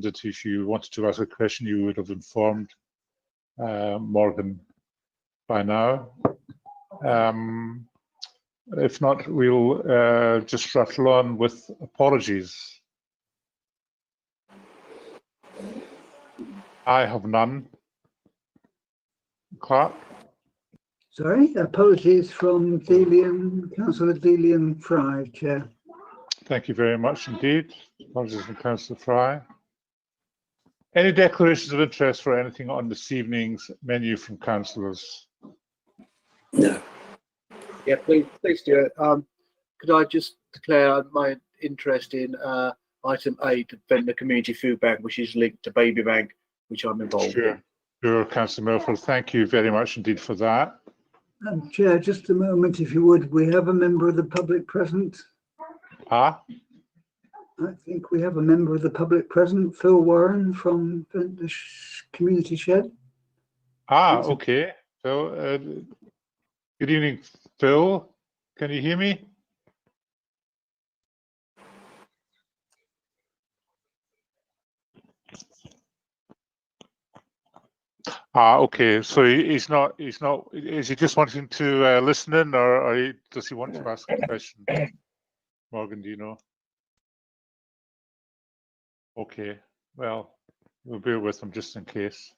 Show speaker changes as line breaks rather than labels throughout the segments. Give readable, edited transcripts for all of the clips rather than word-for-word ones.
that if you wanted to ask a question, you would have informed Morgan by now. If not, we'll just rattle on with apologies. I have none. Clark?
Sorry, apologies from Councillor Delian Fry, Chair.
Thank you very much indeed. Apologies from Councillor Fry. Any declarations of interest for anything on this evening's menu from councillors?
No.
Yeah, please, Stuart. Could I just declare my interest in item 8, Ventnor Community Food Bank, which is linked to Baby Bank, which I'm involved in.
Sure, Councillor Milford. Thank you very much indeed for that.
Chair, just a moment, if you would. We have a member of the public present.
Ah?
I think we have a member of the public present, Phil Warren from the Community Shed.
Ah, okay. Phil, good evening, Phil. Can you hear me? Ah, okay. So he's not, is he just wanting to listen in, or does he want to ask a question? Morgan, do you know? Okay, well, we'll bear with him just in case.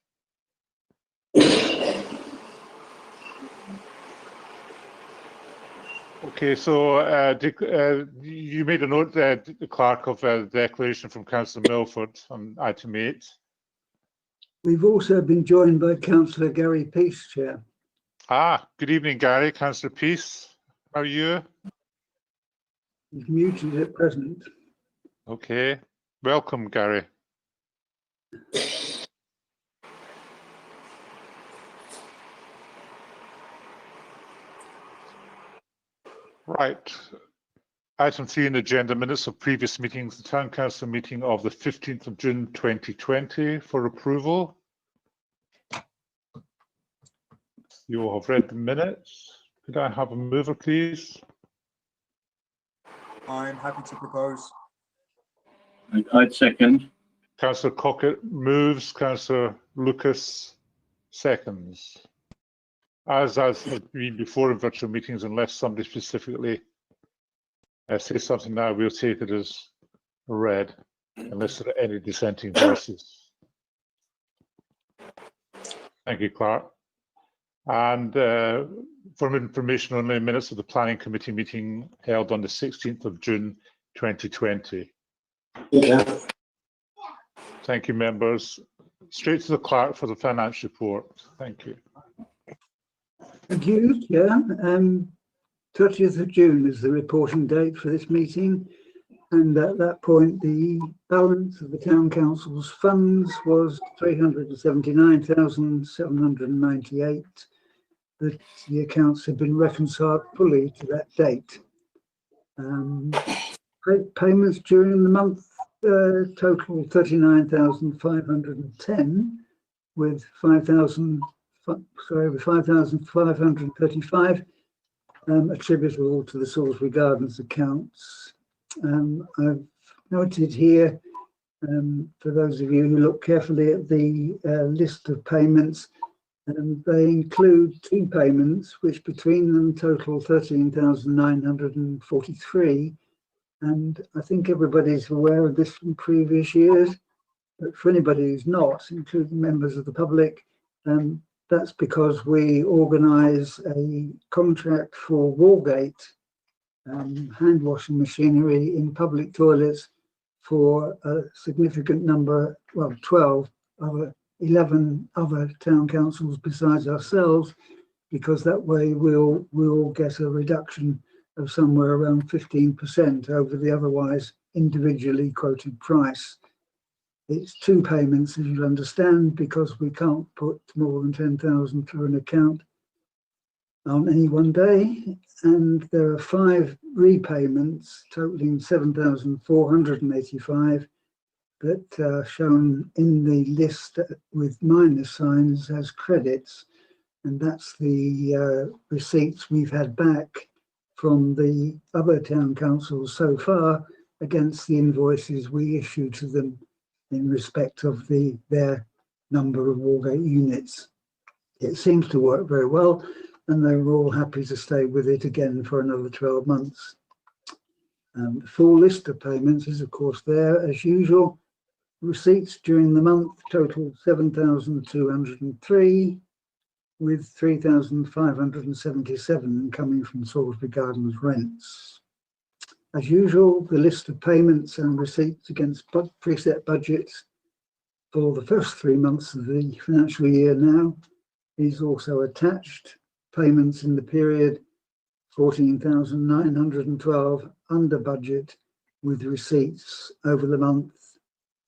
Okay, so you made a note, the clerk, of the declaration from Councillor Milford on item 8.
We've also been joined by Councillor Gary Peace, Chair.
Ah, good evening, Gary. Councillor Peace, how are you?
He's muted at present.
Okay, welcome, Gary. Right. Item 3 in the agenda, minutes of previous meetings, the Town Council meeting of the 15th of June 2020 for approval. You all have read the minutes. Could I have a mover, please?
I'm happy to propose.
I'd second.
Councillor Cockett moves, Councillor Lucas seconds. As has been before in virtual meetings, unless somebody specifically says something now, we'll take it as read, unless there are any dissenting voices. Thank you, Clark. And for information only, minutes of the Planning Committee meeting held on the 16th of June 2020.
Yeah.
Thank you, members. Straight to the clerk for the finance report. Thank you.
Thank you, Chair. 30th of June is the reporting date for this meeting, and at that point the balance of the Town Council's funds was 379,798. That the accounts have been reconciled fully to that date. Payments during the month total 39,510, with 5,535 attributable to the Salisbury Gardens accounts. I've noted here, for those of you who look carefully at the list of payments, they include 2 payments which between them total 13,943, and I think everybody's aware of this from previous years, but for anybody who's not, including members of the public, that's because we organise a contract for Wallgate hand washing machinery in public toilets for a significant number, well, 11 other town councils besides ourselves, because that way we'll get a reduction of somewhere around 15% over the otherwise individually quoted price. It's 2 payments, as you'll understand, because we can't put more than 10,000 through an account on any one day, and there are 5 repayments totaling 7,485 that are shown in the list with minus signs as credits, and that's the receipts we've had back from the other town councils so far against the invoices we issue to them in respect of their number of Wargate units. It seems to work very well, and they were all happy to stay with it again for another 12 months. The full list of payments is, of course, there as usual. Receipts during the month total 7,203, with 3,577 coming from Salisbury Gardens rents. As usual, the list of payments and receipts against preset budgets for the first 3 months of the financial year now is also attached. Payments in the period 14,912 under budget, with receipts over the month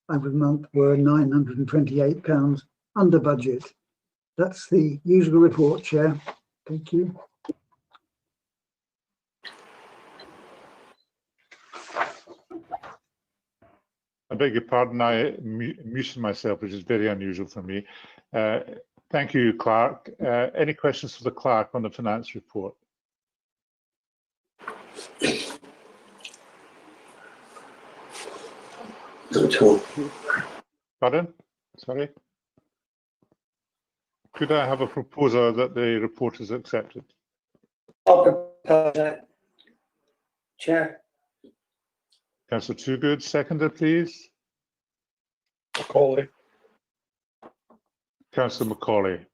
were £928 under budget. That's the usual report, Chair. Thank you.
I beg your pardon, I muted myself, which is very unusual for me. Thank you, Clerk. Any questions for the Clerk on the finance report?
Not at all.
Pardon? Sorry. Could I have a proposer that the report is accepted?
I'll propose that. Chair.
Councillor Toogood, seconded, please.
Macaulay.
Councillor Macaulay.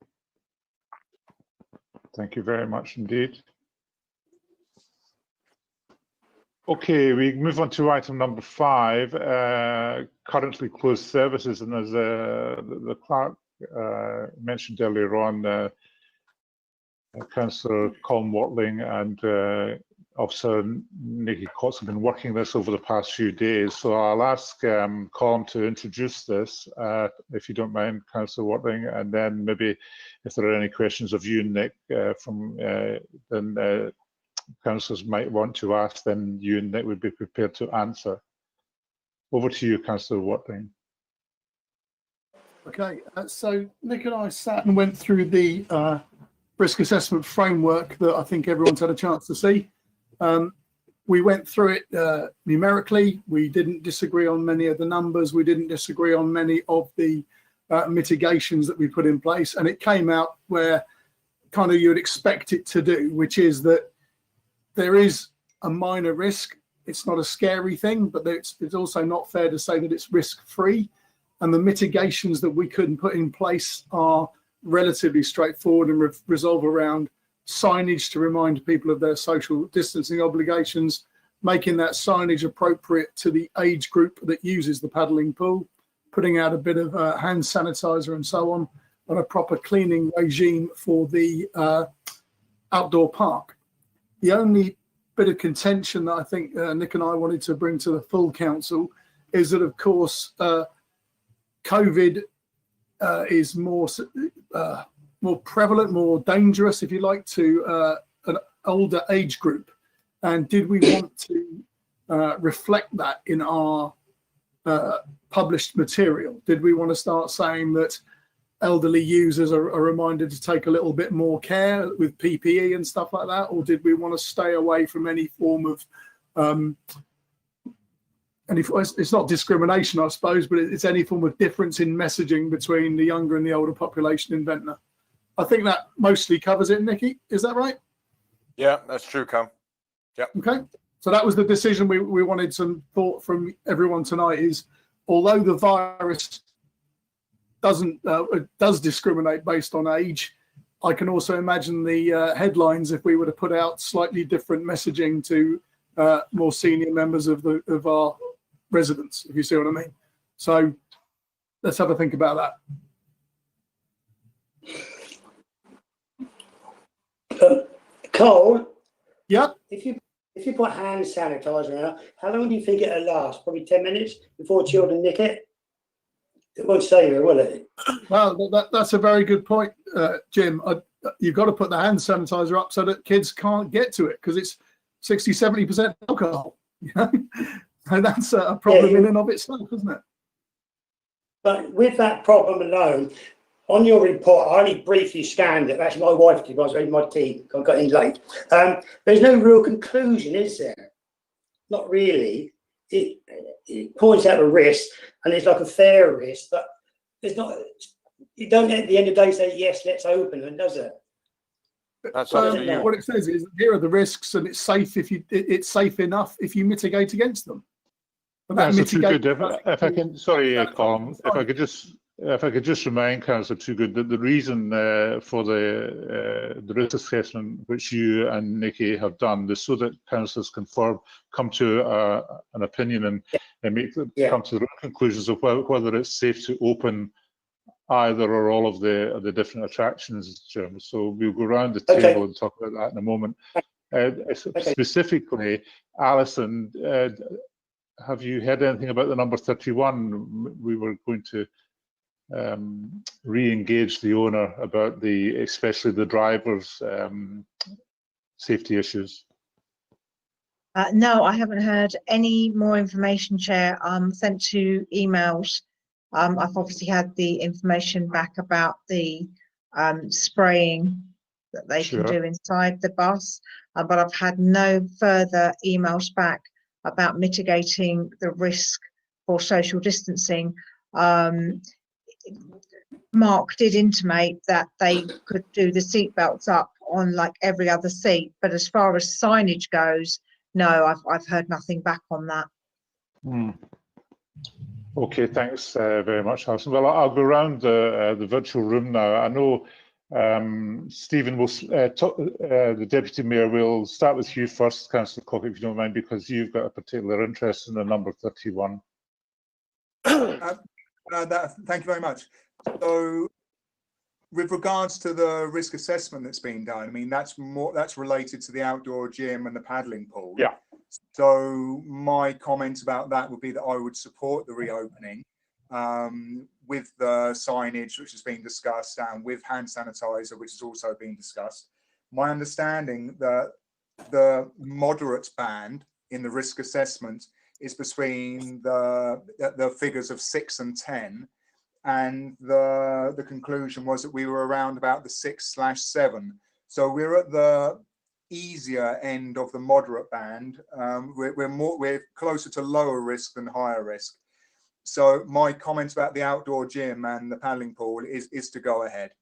Thank you very much indeed. Okay, we move on to item number 5, currently closed services. And as the Clerk mentioned earlier on, Councillor Colin Watling and Officer Nikki Cox have been working this over the past few days. So I'll ask Colin to introduce this, if you don't mind, Councillor Watling, and then maybe if there are any questions of you, Nick, then councillors might want to ask, then you and Nick would be prepared to answer. Over to you, Councillor Watling.
Okay, so Nick and I sat and went through the risk assessment framework that I think everyone's had a chance to see. We went through it numerically. We didn't disagree on many of the numbers. We didn't disagree on many of the mitigations that we put in place. And it came out where kind of you'd expect it to do, which is that there is a minor risk. It's not a scary thing, but it's also not fair to say that it's risk-free. And the mitigations that we couldn't put in place are relatively straightforward and resolve around signage to remind people of their social distancing obligations, making that signage appropriate to the age group that uses the paddling pool, putting out a bit of hand sanitizer and so on, and a proper cleaning regime for the outdoor park. The only bit of contention that I think Nick and I wanted to bring to the full council is that, of course, COVID is more prevalent, more dangerous, if you like, to an older age group. And did we want to reflect that in our published material? Did we want to start saying that elderly users are reminded to take a little bit more care with PPE and stuff like that? Or did we want to stay away from any form of, it's not discrimination, I suppose, but it's any form of difference in messaging between the younger and the older population in Ventnor? I think that mostly covers it, Nikki. Is that right?
Yeah, that's true, Cam. Yeah.
Okay. So that was the decision we wanted some thought from everyone tonight is, although the virus does discriminate based on age, I can also imagine the headlines if we were to put out slightly different messaging to more senior members of our residents, if you see what I mean. So let's have a think about
that. Cole?
Yeah?
If you put hand sanitizer out, how long do you think it'll last? Probably 10 minutes before children nick it? It won't stay there, will it?
Well, that's a very good point, Jim. You've got to put the hand sanitizer up so that kids can't get to it because it's 60-70% alcohol. You know? And that's a problem in and of itself, isn't it?
But with that problem alone, on your report, I only briefly scanned it. Actually, my wife did. I was reading my tea. I got in late. There's no real conclusion, is there? Not really. it points out a risk, and it's like a fair risk, but it's not. You don't at the end of the day say yes, let's open them, does it?
That's up to you.
What it says is here are the risks, and it's safe if it's safe enough if you mitigate against them. But that
Councillor
mitigate.
Toogood, if I can, sorry, Colin, if I could just remind Councillor Toogood that the reason for the risk assessment which you and Nikki have done is so that councillors can come to an opinion and come to the conclusions of whether it's safe to open either or all of the different attractions, Chairman. So we'll go around the table and talk about that in a moment. Specifically, Alison, have you heard anything about the number 31? We were going to re-engage the owner about especially the drivers' safety issues.
No, I haven't heard any more information, Chair. Sent 2 emails. I've obviously had the information back about the spraying that they can do inside the bus, but I've had no further emails back about mitigating the risk for social distancing. Mark did intimate that they could do the seat belts up on like every other seat, but as far as signage goes, no, I've heard nothing back on that.
Okay, thanks very much, Alison. Well, I'll go around the virtual room now. I know Stephen will the Deputy Mayor will start with you first, Councillor Cook, if you don't mind, because you've got a particular interest in the number 31.
Thank you very much. So, with regards to the risk assessment that's been done, I mean that's related to the outdoor gym and the paddling pool.
Yeah.
So my comment about that would be that I would support the reopening with the signage which has been discussed and with hand sanitizer which has also been discussed. My understanding that the moderate band in the risk assessment is between the figures of 6 and 10, and the conclusion was that we were around about the 6/7. So we're at the easier end of the moderate band. We're closer to lower risk than higher risk. So my comment about the outdoor gym and the paddling pool is to go ahead.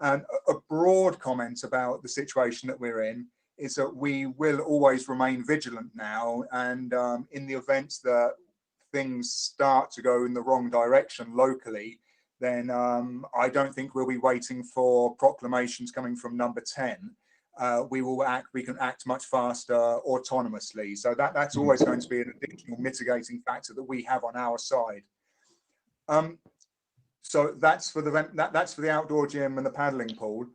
And a broad comment about the situation that we're in is that we will always remain vigilant now, and in the event that things start to go in the wrong direction locally, then I don't think we'll be waiting for proclamations coming from number 10. We can act much faster autonomously. So that's always going to be an additional mitigating factor that we have on our side. So that's for the outdoor gym and the paddling pool.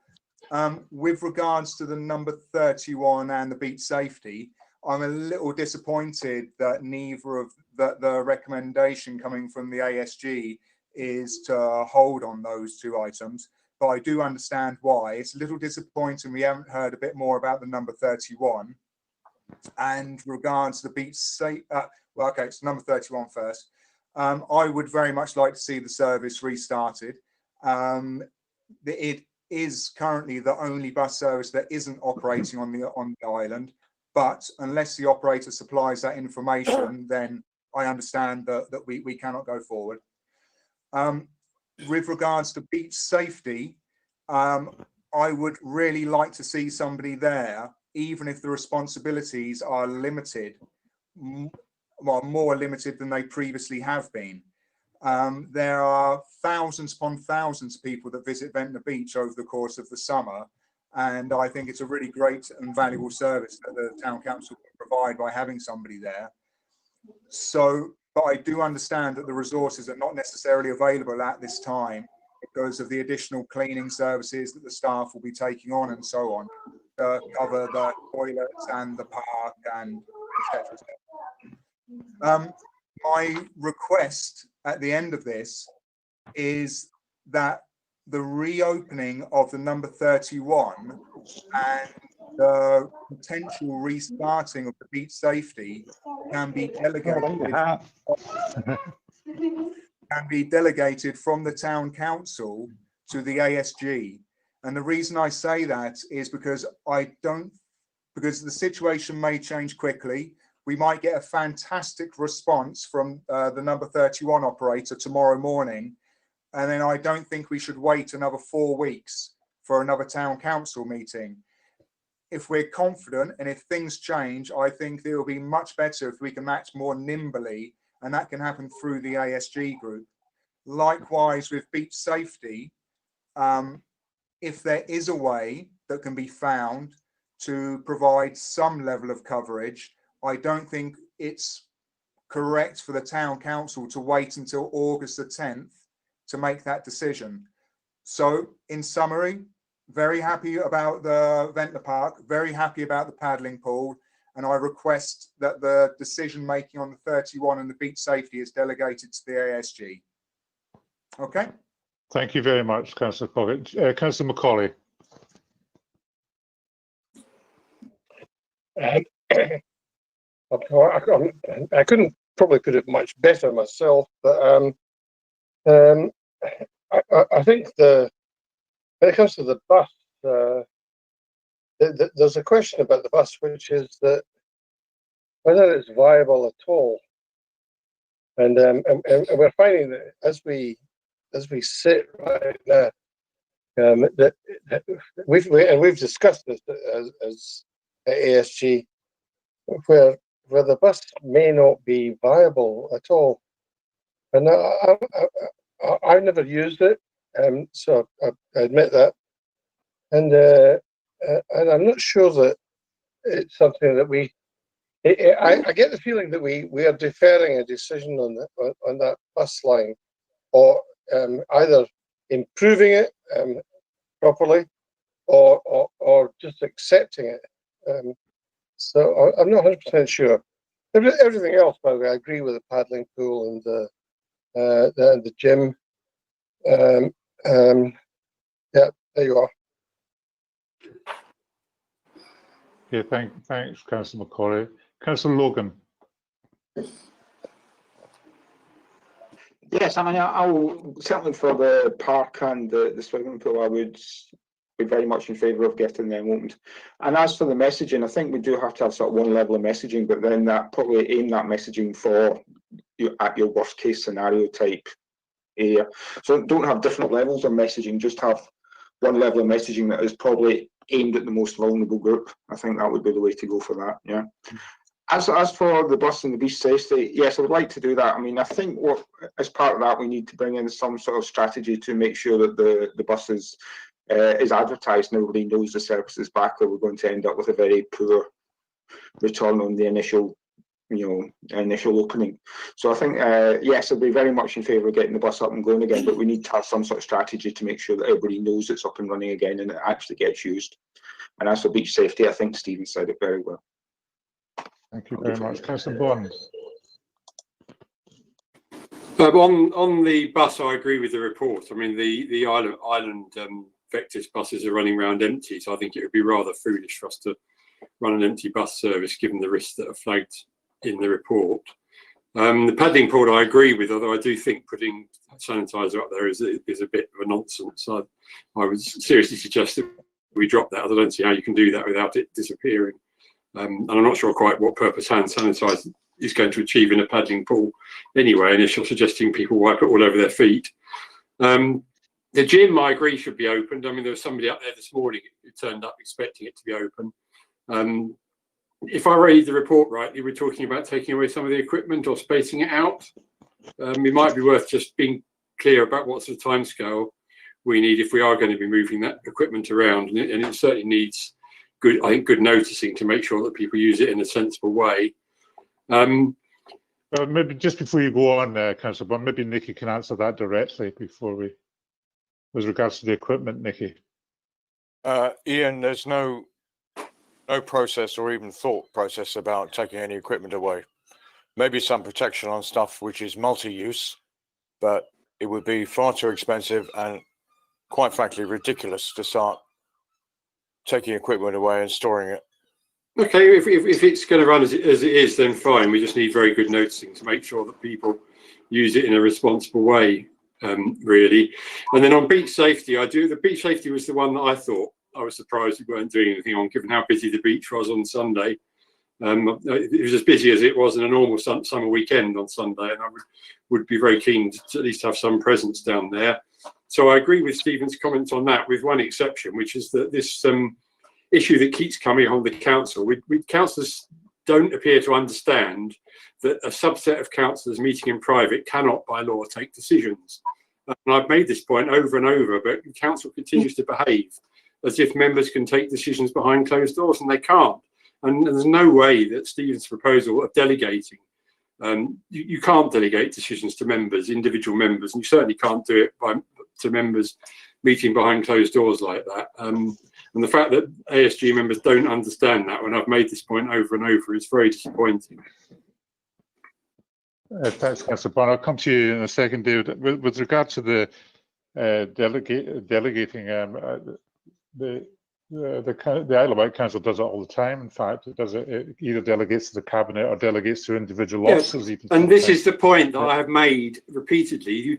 With regards to the number 31 and the beach safety, I'm a little disappointed that neither of the recommendation coming from the ASG is to hold on those 2 items. But I do understand why. It's a little disappointing we haven't heard a bit more about the number 31. And regards to the beach safety, well, okay, it's number 31 first. I would very much like to see the service restarted. It is currently the only bus service that isn't operating on the island, but unless the operator supplies that information, then I understand that we cannot go forward. With regards to beach safety, I would really like to see somebody there, even if the responsibilities are limited, well, more limited than they previously have been. There are thousands upon thousands of people that visit Ventnor Beach over the course of the summer, and I think it's a really great and valuable service that the Town Council can provide by having somebody there. So, but I do understand that the resources are not necessarily available at this time because of the additional cleaning services that the staff will be taking on and so on, to cover the toilets and the park and etc. My request at the end of this is that the reopening of the number 31 and the potential restarting of the beach safety can be delegated from the Town Council to the ASG. And the reason I say that is because the situation may change quickly. we might get a fantastic response from the number 31 operator tomorrow morning. And then I don't think we should wait another 4 weeks for another town council meeting. If we're confident and if things change, I think it will be much better if we can act more nimbly, and that can happen through the ASG group. Likewise with beach safety, if there is a way that can be found to provide some level of coverage, I don't think it's correct for the town council to wait until August the 10th to make that decision. So in summary, very happy about the Ventnor Park, very happy about the paddling pool, and I request that the decision making on the 31 and the beach safety is delegated to the ASG. Okay.
Thank you very much, Councillor Coggett. Councillor Macaulay.
I couldn't probably put it much better myself, but I think when it comes to the bus, there's a question about the bus, which is that whether it's viable at all. And we're finding that as we sit right now, that we've discussed this as ASG, where the bus may not be viable at all. And I've never used it, so I admit that. And I'm not sure that it's something that I get the feeling that we are deferring a decision on that bus line, or either improving it properly, or just accepting it. So I'm not 100% sure. Everything else, by the way, I agree with the paddling pool and the gym. Yeah, there you are.
Okay, thanks, Councillor Macaulay. Councillor Logan.
Yes, I mean, I'll certainly for the park and the swimming pool, I would be very much in favour of getting them opened. And as for the messaging, I think we do have to have sort of one level of messaging, but then that probably aim that messaging for at your worst case scenario type area. So don't have different levels of messaging, just have one level of messaging that is probably aimed at the most vulnerable group. I think that would be the way to go for that. Yeah. As for the bus and the beach safety, yes, I would like to do that. I mean, I think as part of that, we need to bring in some sort of strategy to make sure that the bus is advertised and everybody knows the service is back, or we're going to end up with a very poor return on the initial opening. So I think, yes, I'll be very much in favour of getting the bus up and going again, but we need to have some sort of strategy to make sure that everybody knows it's up and running again and it actually gets used. And as for beach safety, I think Stephen said it very well.
Thank you very much. Councillor Bond.
On the bus, I agree with the report. I mean, the island Vectis buses are running around empty, so I think it would be rather foolish for us to run an empty bus service given the risks that are flagged in the report. The paddling pool I agree with, although I do think putting sanitizer up there is a bit of a nonsense. I would seriously suggest that we drop that. I don't see how you can do that without it disappearing. And I'm not sure quite what purpose hand sanitizer is going to achieve in a paddling pool anyway, and if you're suggesting people wipe it all over their feet. The gym, I agree, should be opened. I mean, there was somebody up there this morning who turned up expecting it to be open. If I read the report rightly, we're talking about taking away some of the equipment or spacing it out. It might be worth just being clear about what sort of timescale we need if we are going to be moving that equipment around, and it certainly needs good noticing to make sure that people use it in a sensible way.
Maybe just before you go on, Councillor Bond, maybe Nikki can answer that directly before we, with regards to the equipment, Nikki.
Ian, there's no process or even thought process about taking any equipment away. Maybe some protection on stuff which is multi-use, but it would be far too expensive and, quite frankly, ridiculous to start taking equipment away and storing it.
Okay, if it's going to run as it is, then fine. We just need very good noticing to make sure that people use it in a responsible way, really. And then on beach safety, the beach safety was the one that I thought I was surprised we weren't doing anything on, given how busy the beach was on Sunday. It was as busy as it was in a normal summer weekend on Sunday, and I would be very keen to at least have some presence down there. So I agree with Stephen's comments on that, with one exception, which is that this issue that keeps coming on the council. Councillors don't appear to understand that a subset of councillors meeting in private cannot, by law, take decisions. And I've made this point over and over, but the council continues to behave as if members can take decisions behind closed doors, and they can't. And there's no way that Stephen's proposal of delegating, you can't delegate decisions to members, individual members, and you certainly can't do it to members meeting behind closed doors like that. And the fact that ASG members don't understand that, when I've made this point over and over, is very disappointing.
Thanks, Councillor Bond. I'll come to you in a second, David. With regard to the delegating, the Isle of Wight Council does it all the time. In fact, it does it either delegates to the cabinet or delegates to individual officers. Even
and this is the point that I have made repeatedly.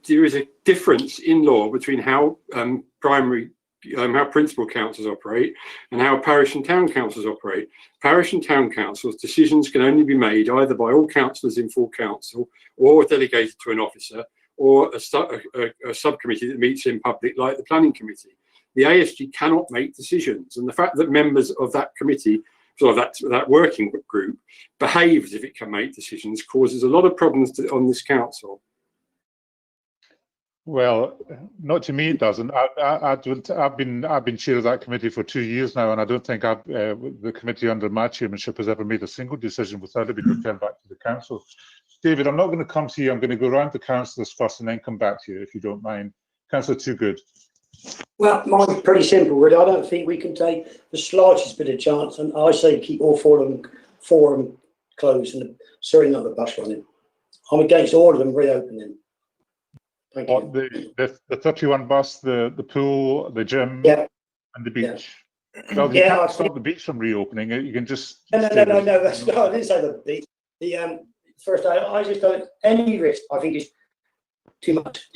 There is a difference in law between how how principal councils operate and how parish and town councils operate. Parish and town councils' decisions can only be made either by all councillors in full council, or delegated to an officer, or a subcommittee that meets in public, like the planning committee. The ASG cannot make decisions, and the fact that members of that committee, so that working group, behave as if it can make decisions, causes a lot of problems on this council.
Well, not to me, it doesn't. I've been chair of that committee for 2 years now, and I don't think the committee under my chairmanship has ever made a single decision without it being returned back to the council. David, I'm not going to come to you. I'm going to go around the councillors first and then come back to you, if you don't mind. Councillor Toogood.
Well, mine's pretty simple, really. I don't think we can take the slightest bit of chance, and I say keep all four of them closed, and certainly not the bus running. I'm against all of them reopening. Thank you.
The 31 bus, the pool, the gym,
yeah,
and the beach.
Yeah.
Well, you can't stop the beach from reopening. You can just
no. That's not. I didn't say the beach. The first, I just don't. Any risk, I think, is too much.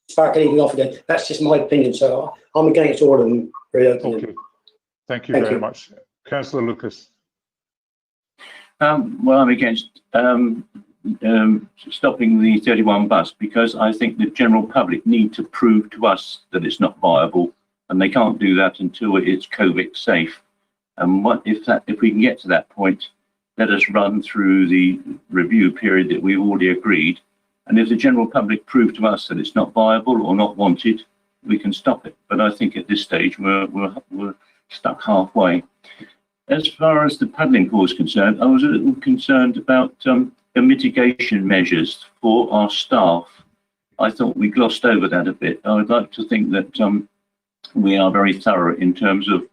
Spark anything off again. That's just my opinion. So I'm against all of them reopening.
Okay. Thank you very much, Councillor Lucas.
Well, I'm against stopping the 31 bus, because I think the general public need to prove to us that it's not viable, and they can't do that until it's COVID safe. And if we can get to that point, let us run through the review period that we've already agreed. And if the general public prove to us that it's not viable or not wanted, we can stop it. But I think at this stage we're stuck halfway. As far as the paddling pool is concerned, I was a little concerned about the mitigation measures for our staff. I thought we glossed over that a bit. I would like to think that we are very thorough in terms of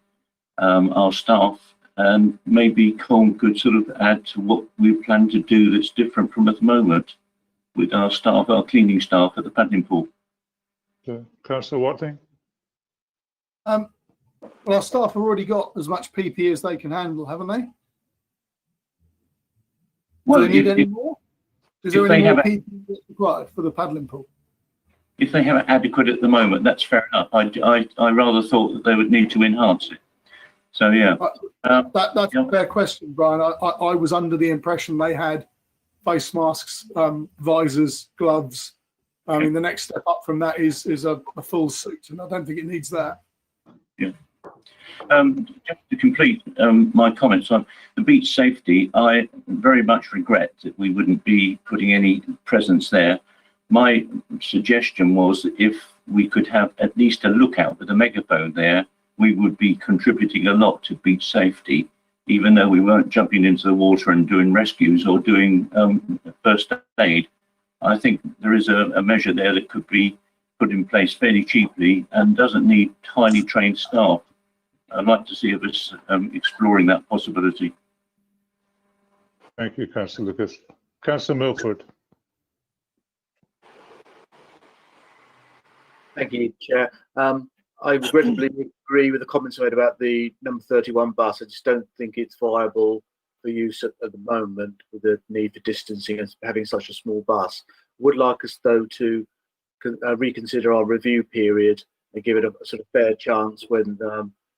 our staff, and maybe Colm could sort of add to what we plan to do that's different from at the moment with our staff, our cleaning staff at the paddling pool.
Councillor Watling.
Well, our staff have already got as much PPE as they can handle, haven't they?
Well,
do they need any more? Is there any more PPE required for the paddling pool?
If they have it adequate at the moment, that's fair enough. I rather thought that they would need to enhance it. So yeah,
that's a fair question, Brian. I was under the impression they had face masks, visors, gloves. I mean, the next step up from that is a full suit, and I don't think it needs that.
Yeah. Just to complete my comments on the beach safety, I very much regret that we wouldn't be putting any presence there. My suggestion was that if we could have at least a lookout with a megaphone there, we would be contributing a lot to beach safety, even though we weren't jumping into the water and doing rescues or doing first aid. I think there is a measure there that could be put in place fairly cheaply and doesn't need highly trained staff. I'd like to see us exploring that possibility.
Thank you, Councillor Lucas. Councillor Milford.
Thank you, Chair. I regrettably agree with the comments made about the number 31 bus. I just don't think it's viable for use at the moment with the need for distancing and having such a small bus. Would like us, though, to reconsider our review period and give it a sort of fair chance when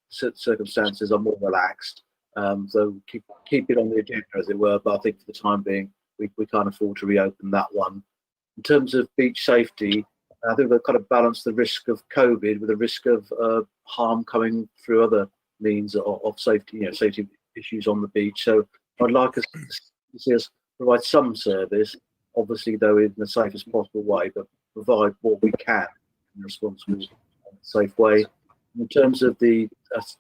circumstances are more relaxed, So keep it on the agenda, as it were. But I think for the time being, we can't afford to reopen that one. In terms of beach safety, I think they've kind of balanced the risk of COVID with the risk of harm coming through other means of safety, safety issues on the beach. So I'd like us to see us provide some service, obviously though in the safest possible way, but provide what we can in a responsible, safe way. In terms of the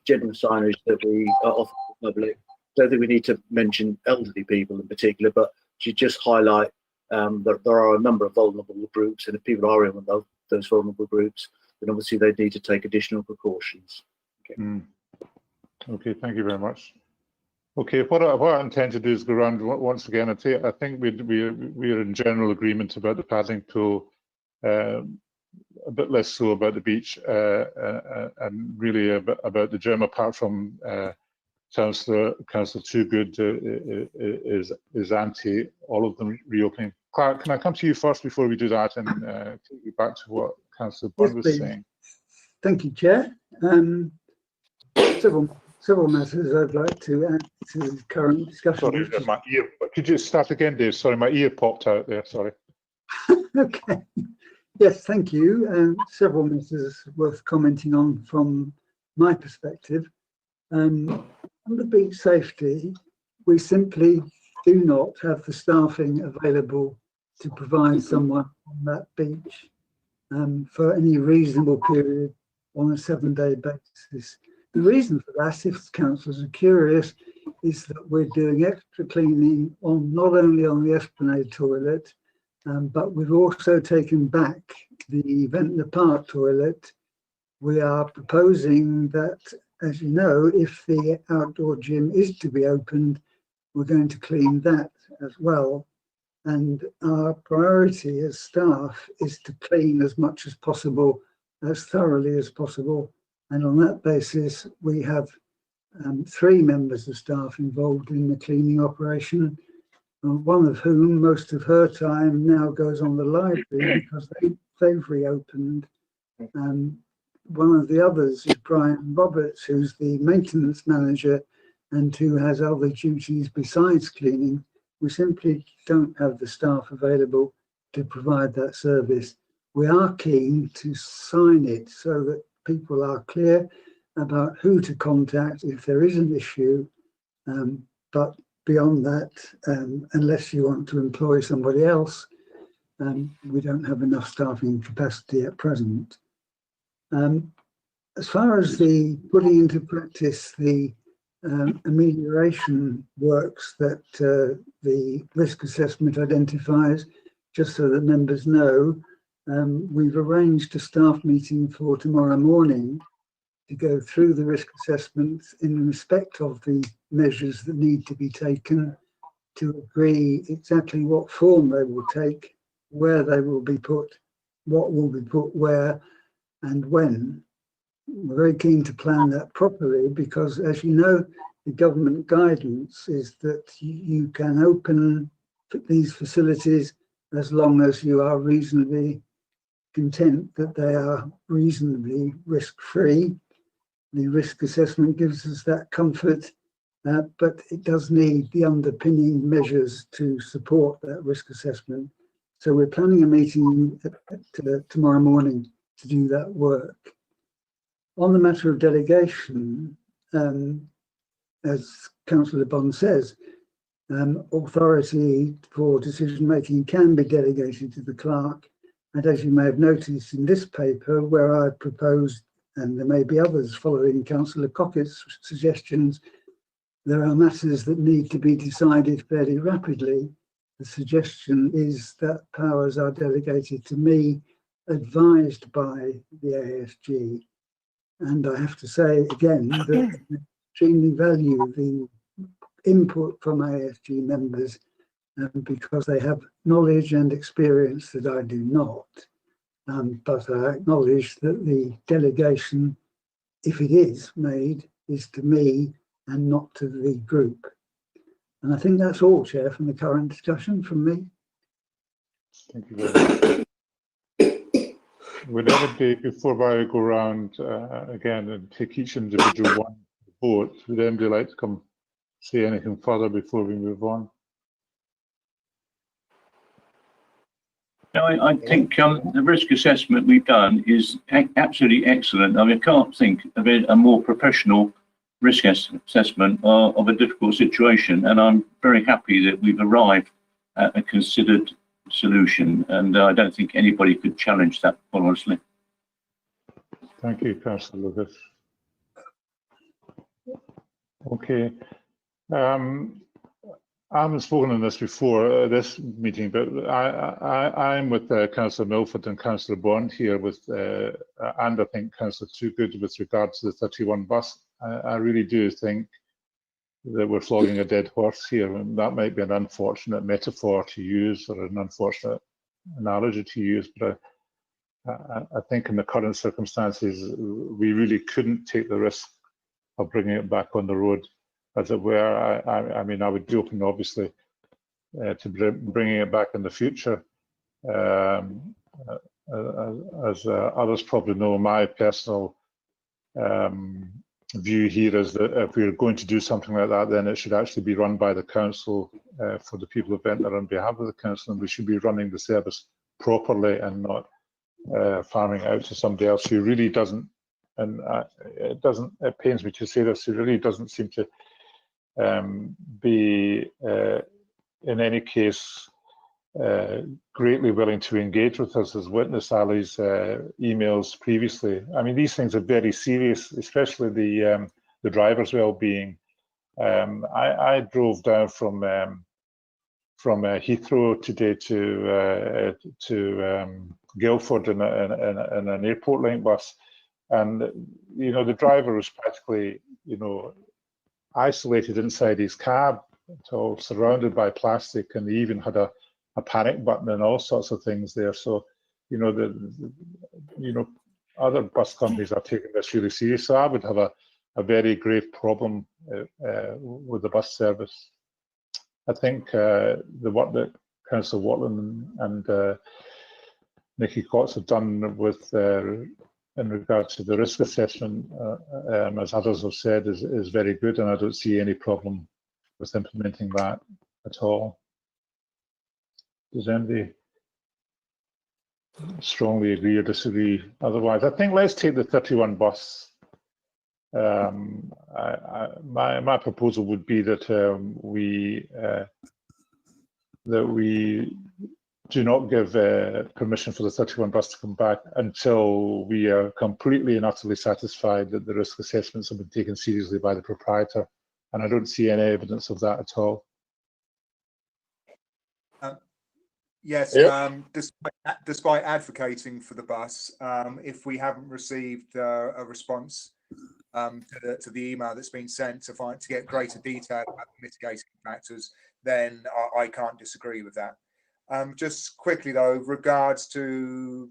general signage that we offer to the public, I don't think we need to mention elderly people in particular, but to just highlight that there are a number of vulnerable groups, and if people are in those vulnerable groups, then obviously they need to take additional precautions. Okay.
Okay, thank you very much. Okay, what I intend to do is go around once again. I think we are in general agreement about the paddling pool, a bit less so about the beach, and really about the gym. Apart from Councillor Toogood is anti all of them reopening. Clark, can I come to you first before we do that, and take you back to what Councillor Bond was saying?
Thank you, Chair. Several matters I'd like to add to the current discussion.
Sorry, my ear. Could you start again, Dave? Sorry, my ear popped out there. Sorry.
Okay. Yes, thank you. Several matters worth commenting on from my perspective. On the beach safety, we simply do not have the staffing available to provide someone on that beach for any reasonable period on a 7-day basis. The reason for that, if councillors are curious, is that we're doing extra cleaning on not only on the Esplanade toilet, but we've also taken back the Ventnor Park toilet. We are proposing that, as you know, if the outdoor gym is to be opened, we're going to clean that as well. And our priority as staff is to clean as much as possible, as thoroughly as possible. And on that basis, we have 3 members of staff involved in the cleaning operation, one of whom most of her time now goes on the library because they've reopened. One of the others is Brian Roberts, who's the maintenance manager and who has other duties besides cleaning. We simply don't have the staff available to provide that service. We are keen to sign it so that people are clear about who to contact if there is an issue, but beyond that, unless you want to employ somebody else, we don't have enough staffing capacity at present. As far as the putting into practice the amelioration works that the risk assessment identifies, just so that members know, we've arranged a staff meeting for tomorrow morning to go through the risk assessment in respect of the measures that need to be taken, to agree exactly what form they will take, where they will be put, what will be put where, and when. We're very keen to plan that properly because, as you know, the government guidance is that you can open these facilities as long as you are reasonably content that they are reasonably risk-free. The risk assessment gives us that comfort, but it does need the underpinning measures to support that risk assessment. So we're planning a meeting tomorrow morning to do that work. On the matter of delegation, as Councillor Bond says, authority for decision making can be delegated to the clerk. And as you may have noticed in this paper, where I proposed, and there may be others following Councillor Cockett's suggestions, there are matters that need to be decided fairly rapidly. The suggestion is that powers are delegated to me, advised by the ASG. And I have to say again that I extremely value the input from ASG members because they have knowledge and experience that I do not. But I acknowledge that the delegation, if it is made, is to me and not to the group. And I think that's all, Chair, from the current discussion from me.
Thank you very much. Whenever Dave, before I go around again and take each individual one vote, would anybody like to come say anything further before we move on?
No, I think the risk assessment we've done is absolutely excellent. I mean, I can't think of a more professional risk assessment of a difficult situation, and I'm very happy that we've arrived at a considered solution, and I don't think anybody could challenge that, honestly.
Thank you, Councillor Lucas. Okay. I haven't spoken on this before this meeting, but I'm with Councillor Milford and Councillor Bond here with, and I think Councillor Toogood with regard to the 31 bus. I really do think that we're flogging a dead horse here, and that might be an unfortunate metaphor to use or an unfortunate analogy to use, but I think in the current circumstances, we really couldn't take the risk of bringing it back on the road, as it were. I mean, I would be open, obviously, to bringing it back in the future. As others probably know, my personal view here is that if we're going to do something like that, then it should actually be run by the council for the people of Ventnor on behalf of the council, and we should be running the service properly and not farming out to somebody else who really doesn't, and it pains me to say this, who really doesn't seem to be in any case greatly willing to engage with us, as witness Ali's emails previously. I mean, these things are very serious, especially the driver's well-being. I drove down from Heathrow today to Guildford in an airport link bus, and the driver was practically isolated inside his cab, all surrounded by plastic, and he even had a panic button and all sorts of things there. So other bus companies are taking this really serious. So I would have a very grave problem with the bus service. I think the work that Councillor Watland and Nicky Cox have done with in regards to the risk assessment, as others have said, is very good, and I don't see any problem with implementing that at all. Does anybody strongly agree or disagree? Otherwise, I think let's take the 31 bus. My proposal would be that we do not give permission for the 31 bus to come back until we are completely and utterly satisfied that the risk assessments have been taken seriously by the proprietor, and I don't see any evidence of that at all.
Yes,
Yep.
Despite advocating for the bus, if we haven't received a response to the email that's been sent to get greater detail about the mitigating factors, then I can't disagree with that. Just quickly though, regards to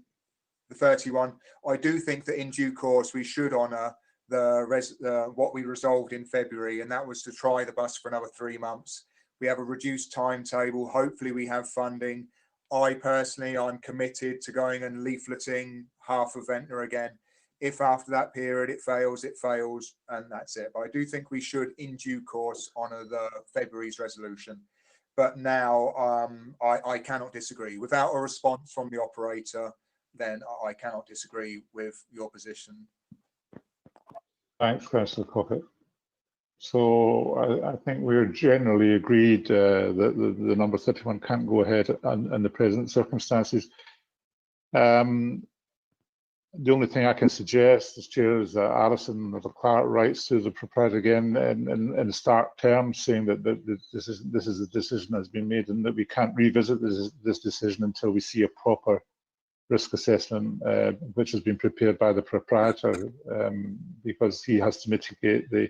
the 31, I do think that in due course we should honour what we resolved in February, and that was to try the bus for another 3 months. We have a reduced timetable. Hopefully we have funding. I personally, I'm committed to going and leafleting half of Ventnor again. If after that period it fails, and that's it. But I do think we should, in due course, honour the February's resolution. But now I cannot disagree. Without a response from the operator, then I cannot disagree with your position.
Thanks, Councillor Cockett. So I think we're generally agreed that the number 31 can't go ahead in the present circumstances. The only thing I can suggest as chair is that Alison or the clerk writes to the proprietor again in stark terms, saying that this is a decision that's been made and that we can't revisit this decision until we see a proper risk assessment which has been prepared by the proprietor, because he has to mitigate the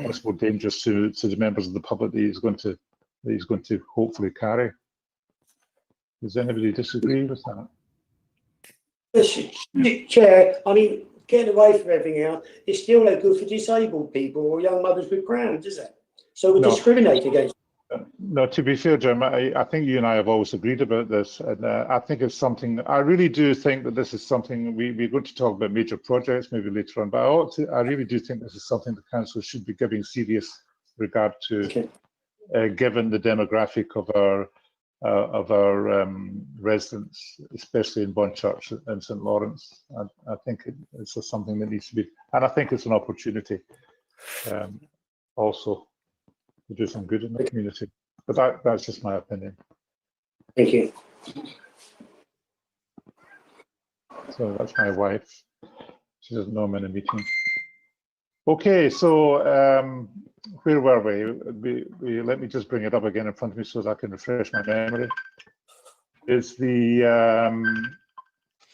possible dangers to the members of the public that he's going to hopefully carry. Does anybody disagree with that?
Chair, I mean, getting away from everything else, it's still no good for disabled people or young mothers with crowns, is it? So we discriminate against.
No, to be fair, Jim, I think you and I have always agreed about this, and I think it's something. I really do think that this is something we're going to talk about major projects maybe later on, but I really do think this is something the council should be giving serious regard to, given the demographic of our residents, especially in Bonchurch and St Lawrence. I think it's something that needs to be, and I think it's an opportunity also to do some good in the community. But that's just my opinion.
Thank you.
So that's my wife. She doesn't know I'm in a meeting. Okay, so where were we? Let me just bring it up again in front of me so that I can refresh my memory. Is the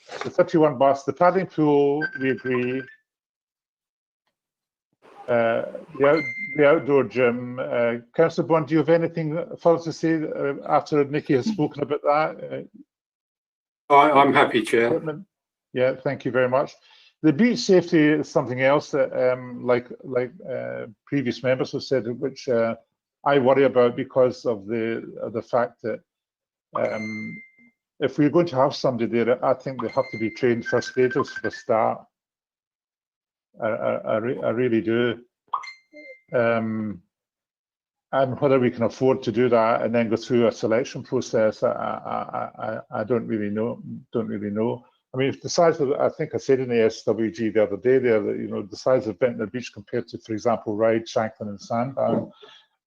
31 bus, the paddling pool, we agree. The outdoor gym. Councillor Bond, do you have anything further to say after Nikki has spoken about that?
I'm happy, Chair.
Yeah, thank you very much. The beach safety is something else that, like previous members have said, which I worry about because of the fact that if we're going to have somebody there, I think they have to be trained first aiders for the start. I really do. And whether we can afford to do that and then go through a selection process, I don't really know. I mean, the size of, I think I said in the SWG the other day there that, the size of Ventnor Beach compared to, for example, Ryde, Shanklin and Sandown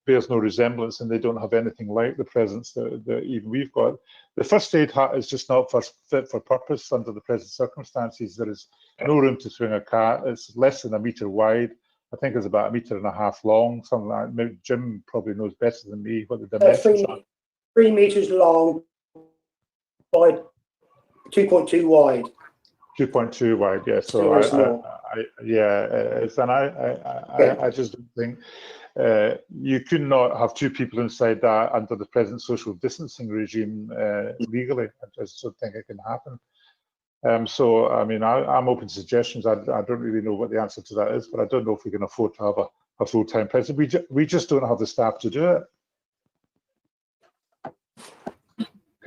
bears no resemblance, and they don't have anything like the presence that even we've got. The first aid hut is just not fit for purpose under the present circumstances. There is no room to swing a car. It's less than a metre wide. I think it's about 1.5 metres long, something like that. Maybe Jim probably knows better than me what the dimensions are.
3 metres long by 2.2 wide.
2.2 wide, yeah. So I just don't think you could not have 2 people inside that under the present social distancing regime legally. I just don't think it can happen. So, I mean, I'm open to suggestions. I don't really know what the answer to that is, but I don't know if we can afford to have a full-time person. We just don't have the staff to do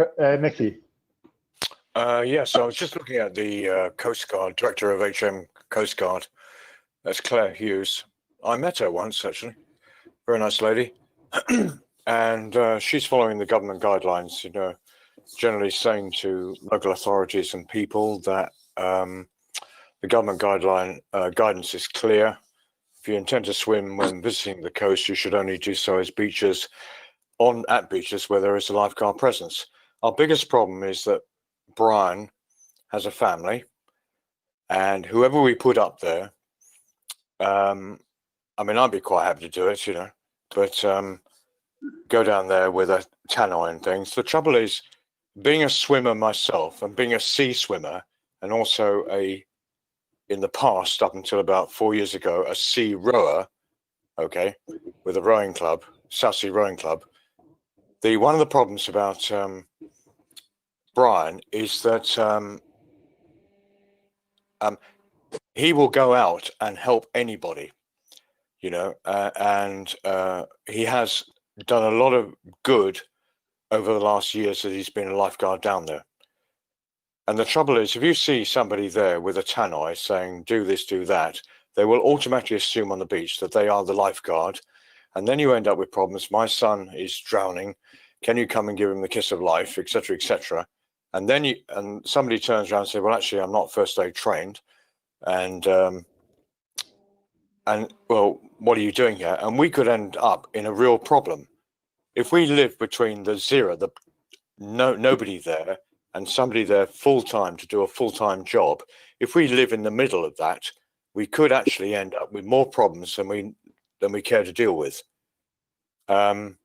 it. Nikki.
Yes, I was just looking at the Coast Guard, Director of HM Coast Guard. That's Claire Hughes. I met her once, actually. Very nice lady. And she's following the government guidelines, generally saying to local authorities and people that the government guidance is clear. If you intend to swim when visiting the coast, you should only do so at beaches where there is a lifeguard presence. Our biggest problem is that Brian has a family, and whoever we put up there, I mean, I'd be quite happy to do it, but go down there with a tannoy and things. The trouble is, being a swimmer myself and being a sea swimmer, and also in the past, up until about 4 years ago, a sea rower, okay, with a rowing club, South Sea Rowing Club. One of the problems about Brian is that he will go out and help anybody, and he has done a lot of good over the last years that he's been a lifeguard down there. And the trouble is, if you see somebody there with a tannoy saying, do this, do that, they will automatically assume on the beach that they are the lifeguard. And then you end up with problems. My son is drowning. Can you come and give him the kiss of life, etc., etc.? And then somebody turns around and says, well, actually, I'm not first aid trained. And well, what are you doing here? And we could end up in a real problem. If we live between the zero, nobody there, and somebody there full-time to do a full-time job, if we live in the middle of that, we could actually end up with more problems than we care to deal with. The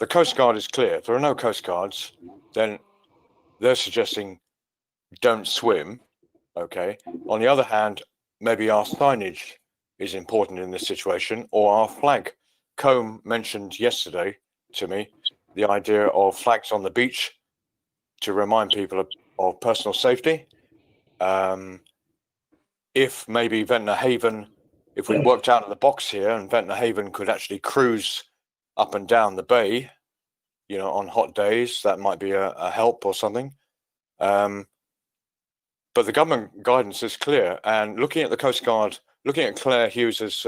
Coast Guard is clear. If there are no Coast Guards, then they're suggesting don't swim, okay? On the other hand, maybe our signage is important in this situation, or our flag. Combe mentioned yesterday to me the idea of flags on the beach to remind people of personal safety. If maybe Ventnor Haven, if we worked out of the box here and Ventnor Haven could actually cruise up and down the bay, you know, on hot days. That might be a help or something. But the government guidance is clear. And looking at the Coast Guard, looking at Claire Hughes's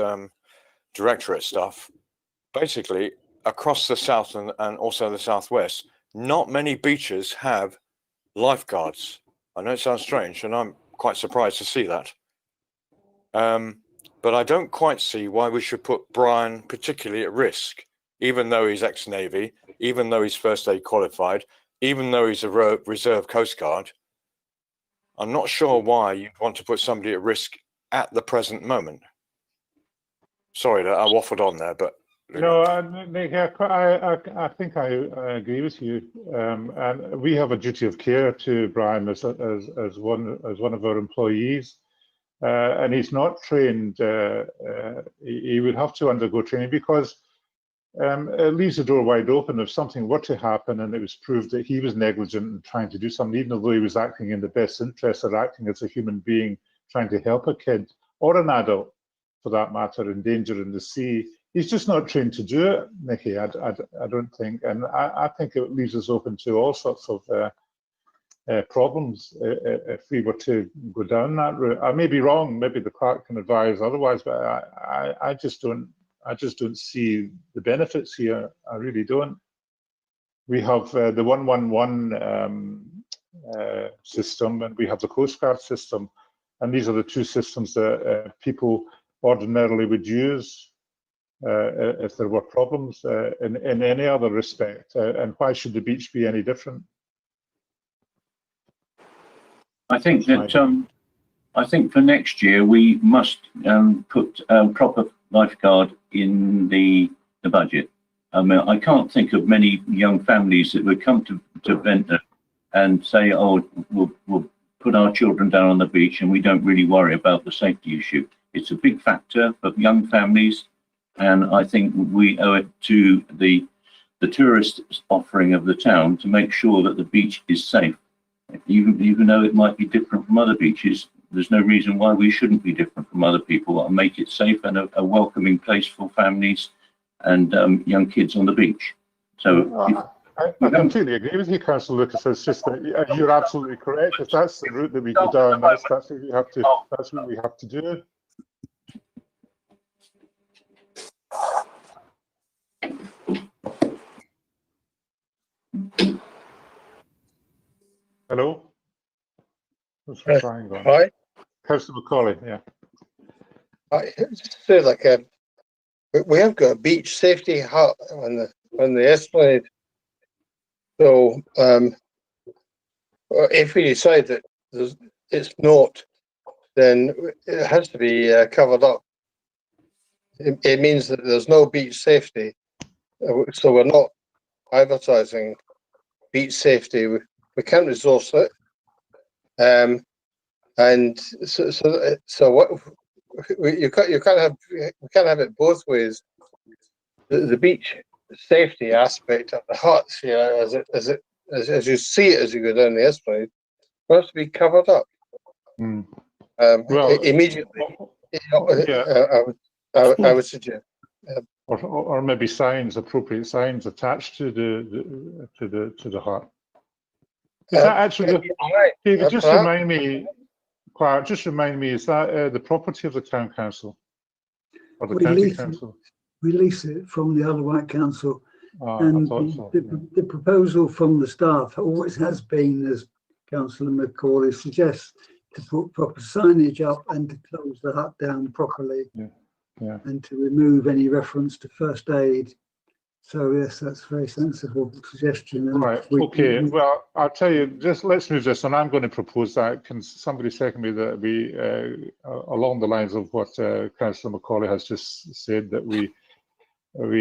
directorate stuff, basically across the south and also the southwest, not many beaches have lifeguards. I know it sounds strange, and I'm quite surprised to see that. But I don't quite see why we should put Brian particularly at risk, even though he's ex-Navy, even though he's first aid qualified, even though he's a reserve Coast Guard. I'm not sure why you'd want to put somebody at risk at the present moment. Sorry that I waffled on there, but
no, Nick, I think I agree with you. And we have a duty of care to Brian as one of our employees, and he's not trained. He would have to undergo training because it leaves the door wide open if something were to happen and it was proved that he was negligent in trying to do something, even though he was acting in the best interest or acting as a human being trying to help a kid or an adult, for that matter, in danger in the sea. He's just not trained to do it, Nicky, I don't think. And I think it leaves us open to all sorts of problems if we were to go down that route. I may be wrong, maybe the clerk can advise otherwise, but I just don't see the benefits here. I really don't. We have the 111 system and we have the Coast Guard system. And these are the two systems that people ordinarily would use if there were problems in any other respect. And why should the beach be any different?
I think that I think for next year we must put proper lifeguard in the budget. I mean, I can't think of many young families that would come to Ventnor and say, "Oh, we'll put our children down on the beach and we don't really worry about the safety issue." It's a big factor for young families, and I think we owe it to the tourist offering of the town to make sure that the beach is safe. Even though it might be different from other beaches, there's no reason why we shouldn't be different from other people and make it safe and a welcoming place for families and young kids on the beach. So
I completely agree with you, Councillor Lucas. It's just that you're absolutely correct. If that's the route that we go down, that's what we have to. That's what we have to do. Hello.
Hi.
Councillor Macaulay. Yeah.
Just say like we have got a beach safety hut on the Esplanade. So if we decide that it's not, then it has to be covered up. It means that there's no beach safety. So we're not advertising beach safety. We can't resource it. And so what you can't have it both ways. The beach safety aspect of the huts here, as you see it as you go down the Esplanade, must be covered up. Well, immediately. Yeah. I would suggest.
Or maybe signs, appropriate signs attached to the hut. Is that actually, David? Just remind me. Clark, just remind me, is that the property of the town council or the county council?
We lease it from the Isle of Wight Council, and the proposal from the staff always has been, as Councillor Macaulay suggests, to put proper signage up and to close the hut down properly, and to remove any reference to first aid. So yes, that's a very sensible suggestion. And
right. Okay. Well, I'll tell you. Just let's move this on. I'm going to propose that. Can somebody second me that we, along the lines of what Councillor Macaulay has just said, that we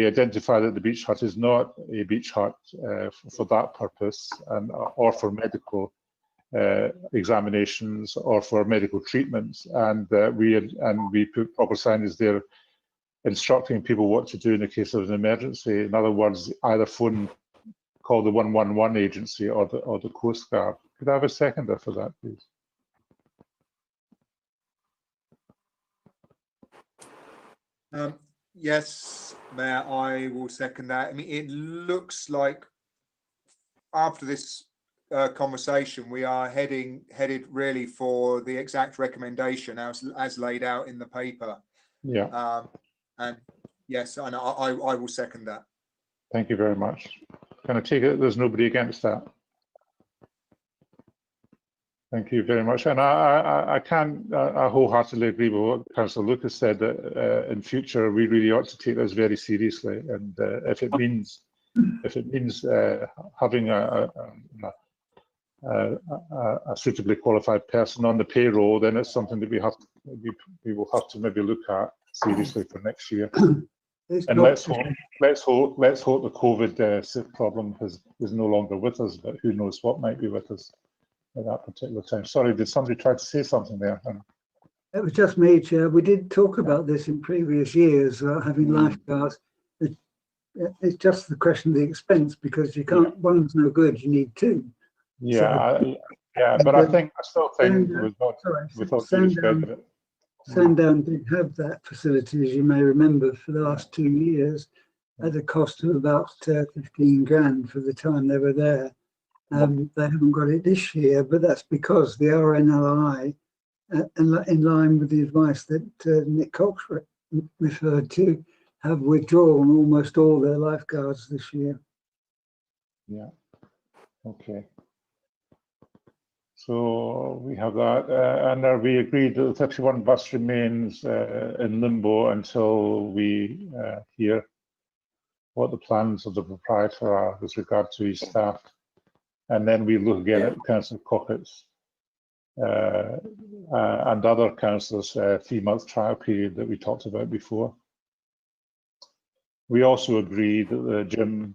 identify that the beach hut is not a beach hut for that purpose, and or for medical examinations or for medical treatments, and we put proper signage there, instructing people what to do in the case of an emergency. In other words, either call the 111 agency or the Coast Guard. Could I have a seconder for that, please?
Yes, Mayor, I will second that. I mean, it looks like after this conversation, we are headed really for the exact recommendation as laid out in the paper.
Yeah.
And yes, and I will second that.
Thank you very much. Can I take it there's nobody against that? Thank you very much. And I wholeheartedly agree with what Councillor Lucas said, that in future we really ought to take this very seriously. And if it means having a suitably qualified person on the payroll, then it's something that we will have to maybe look at seriously for next year. And let's hope the COVID problem is no longer with us, but who knows what might be with us at that particular time. Sorry, did somebody try to say something there?
It was just me, Chair. We did talk about this in previous years, having lifeguards. It's just the question of the expense, because you can't. Yeah. One's no good. You need two.
Yeah, so, but I still think
Sandown did have that facility, as you may remember, for the last 2 years, at a cost of about 15 grand for the time they were there. They haven't got it this year, but that's because the RNLI, in line with the advice that Nick Cox referred to, have withdrawn almost all their lifeguards this year.
Yeah. Okay. So we have that, and we agreed that the 31 bus remains in limbo until we hear what the plans of the proprietor are with regard to his staff. And then we look again at Councillor Cockett's and other councillors' 3-month trial period that we talked about before. We also agreed that the gym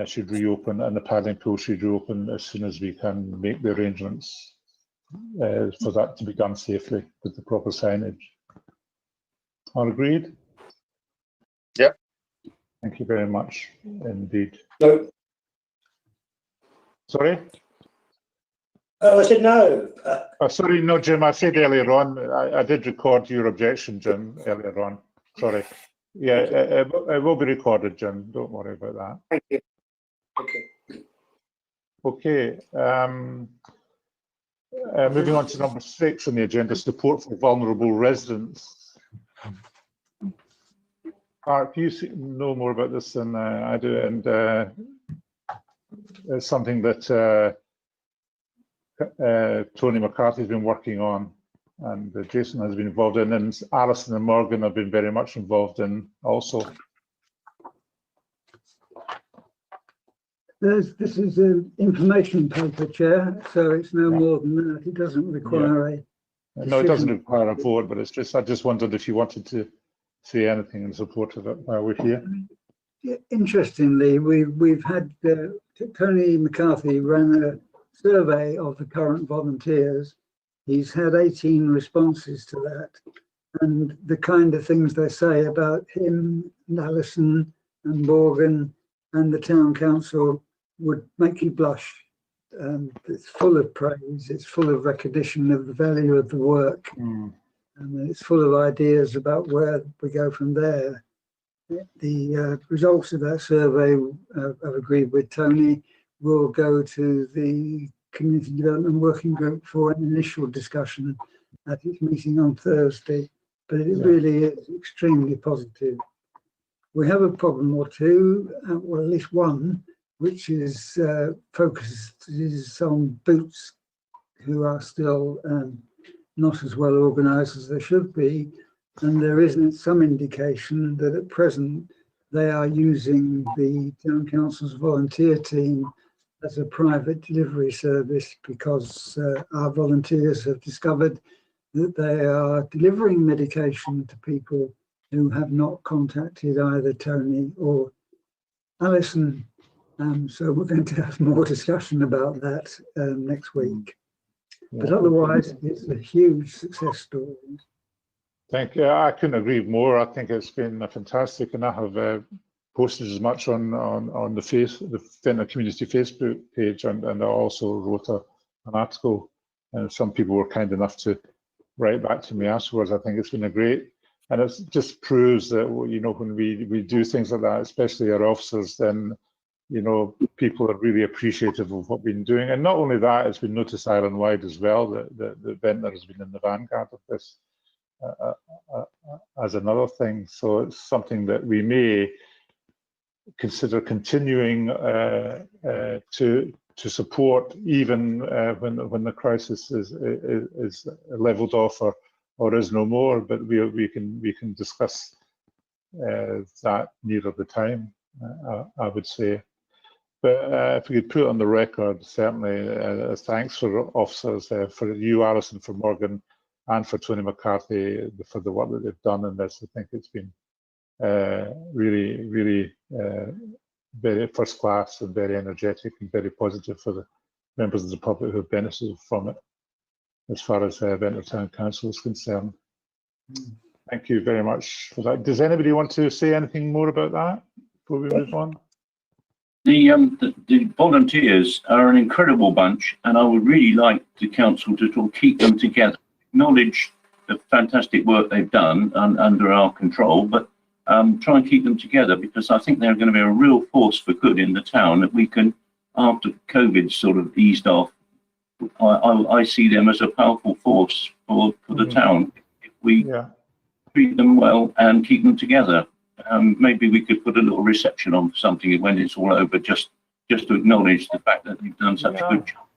should reopen and the paddling pool should reopen as soon as we can make the arrangements for that to be done safely with the proper signage. All agreed?
Yep.
Thank you very much indeed.
No.
Sorry?
Oh, I said no.
Sorry, no, Jim, I said earlier on, I did record your objection, Jim, earlier on. Sorry. Yeah, it will be recorded, Jim. Don't worry about that.
Thank you. Okay.
Okay. Moving on to number 6 on the agenda, support for vulnerable residents. Mark, you know more about this than I do, and it's something that Tony McCarthy has been working on, and Jason has been involved in, and Alison and Morgan have been very much involved in also.
This is an information paper, Chair, so it's no more than that. It doesn't require a decision.
No, it doesn't require a vote, but it's just, I just wondered if you wanted to say anything in support of it while we're here.
Interestingly, we've had Tony McCarthy ran a survey of the current volunteers. He's had 18 responses to that, and the kind of things they say about him and Alison and Morgan and the town council would make you blush. It's full of praise, it's full of recognition of the value of the work, and it's full of ideas about where we go from there. The results of that survey, I've agreed with Tony, will go to the Community Development Working Group for an initial discussion at its meeting on Thursday, but it really is extremely positive. We have a problem or two, or at least one, which is focuses on boots, who are still not as well organised as they should be, and there isn't some indication that at present they are using the town council's volunteer team as a private delivery service, because our volunteers have discovered that they are delivering medication to people who have not contacted either Tony or Alison. So we're going to have more discussion about that next week. But otherwise, it's a huge success story.
Thank you. I couldn't agree more. I think it's been fantastic, and I have posted as much on the Ventnor Community Facebook page, and I also wrote an article, and some people were kind enough to write back to me afterwards. I think it's been a great And it just proves that, you know, when we do things like that, especially our officers, then, you know, people are really appreciative of what we've been doing. And not only that, it's been noticed island-wide as well, that Ventnor has been in the vanguard of this as another thing. So it's something that we may consider continuing to support, even when the crisis is leveled off or is no more. But we can discuss that nearer the time, I would say. But if we could put it on the record, certainly thanks for officers, for you, Alison, for Morgan, and for Tony McCarthy for the work that they've done in this. I think it's been really, really very first class and very energetic and very positive for the members of the public who have benefited from it, as far as Ventnor Town Council is concerned. Thank you very much for that. Does anybody want to say anything more about that before we move on?
The volunteers are an incredible bunch, and I would really like the council to sort of keep them together, acknowledge the fantastic work they've done under our control, but try and keep them together, because I think they're going to be a real force for good in the town, that we can, after COVID sort of eased off, I see them as a powerful force for the town if we treat them well and keep them together. Maybe we could put a little reception on for something when it's all over, just to acknowledge the fact that they've done such a good job,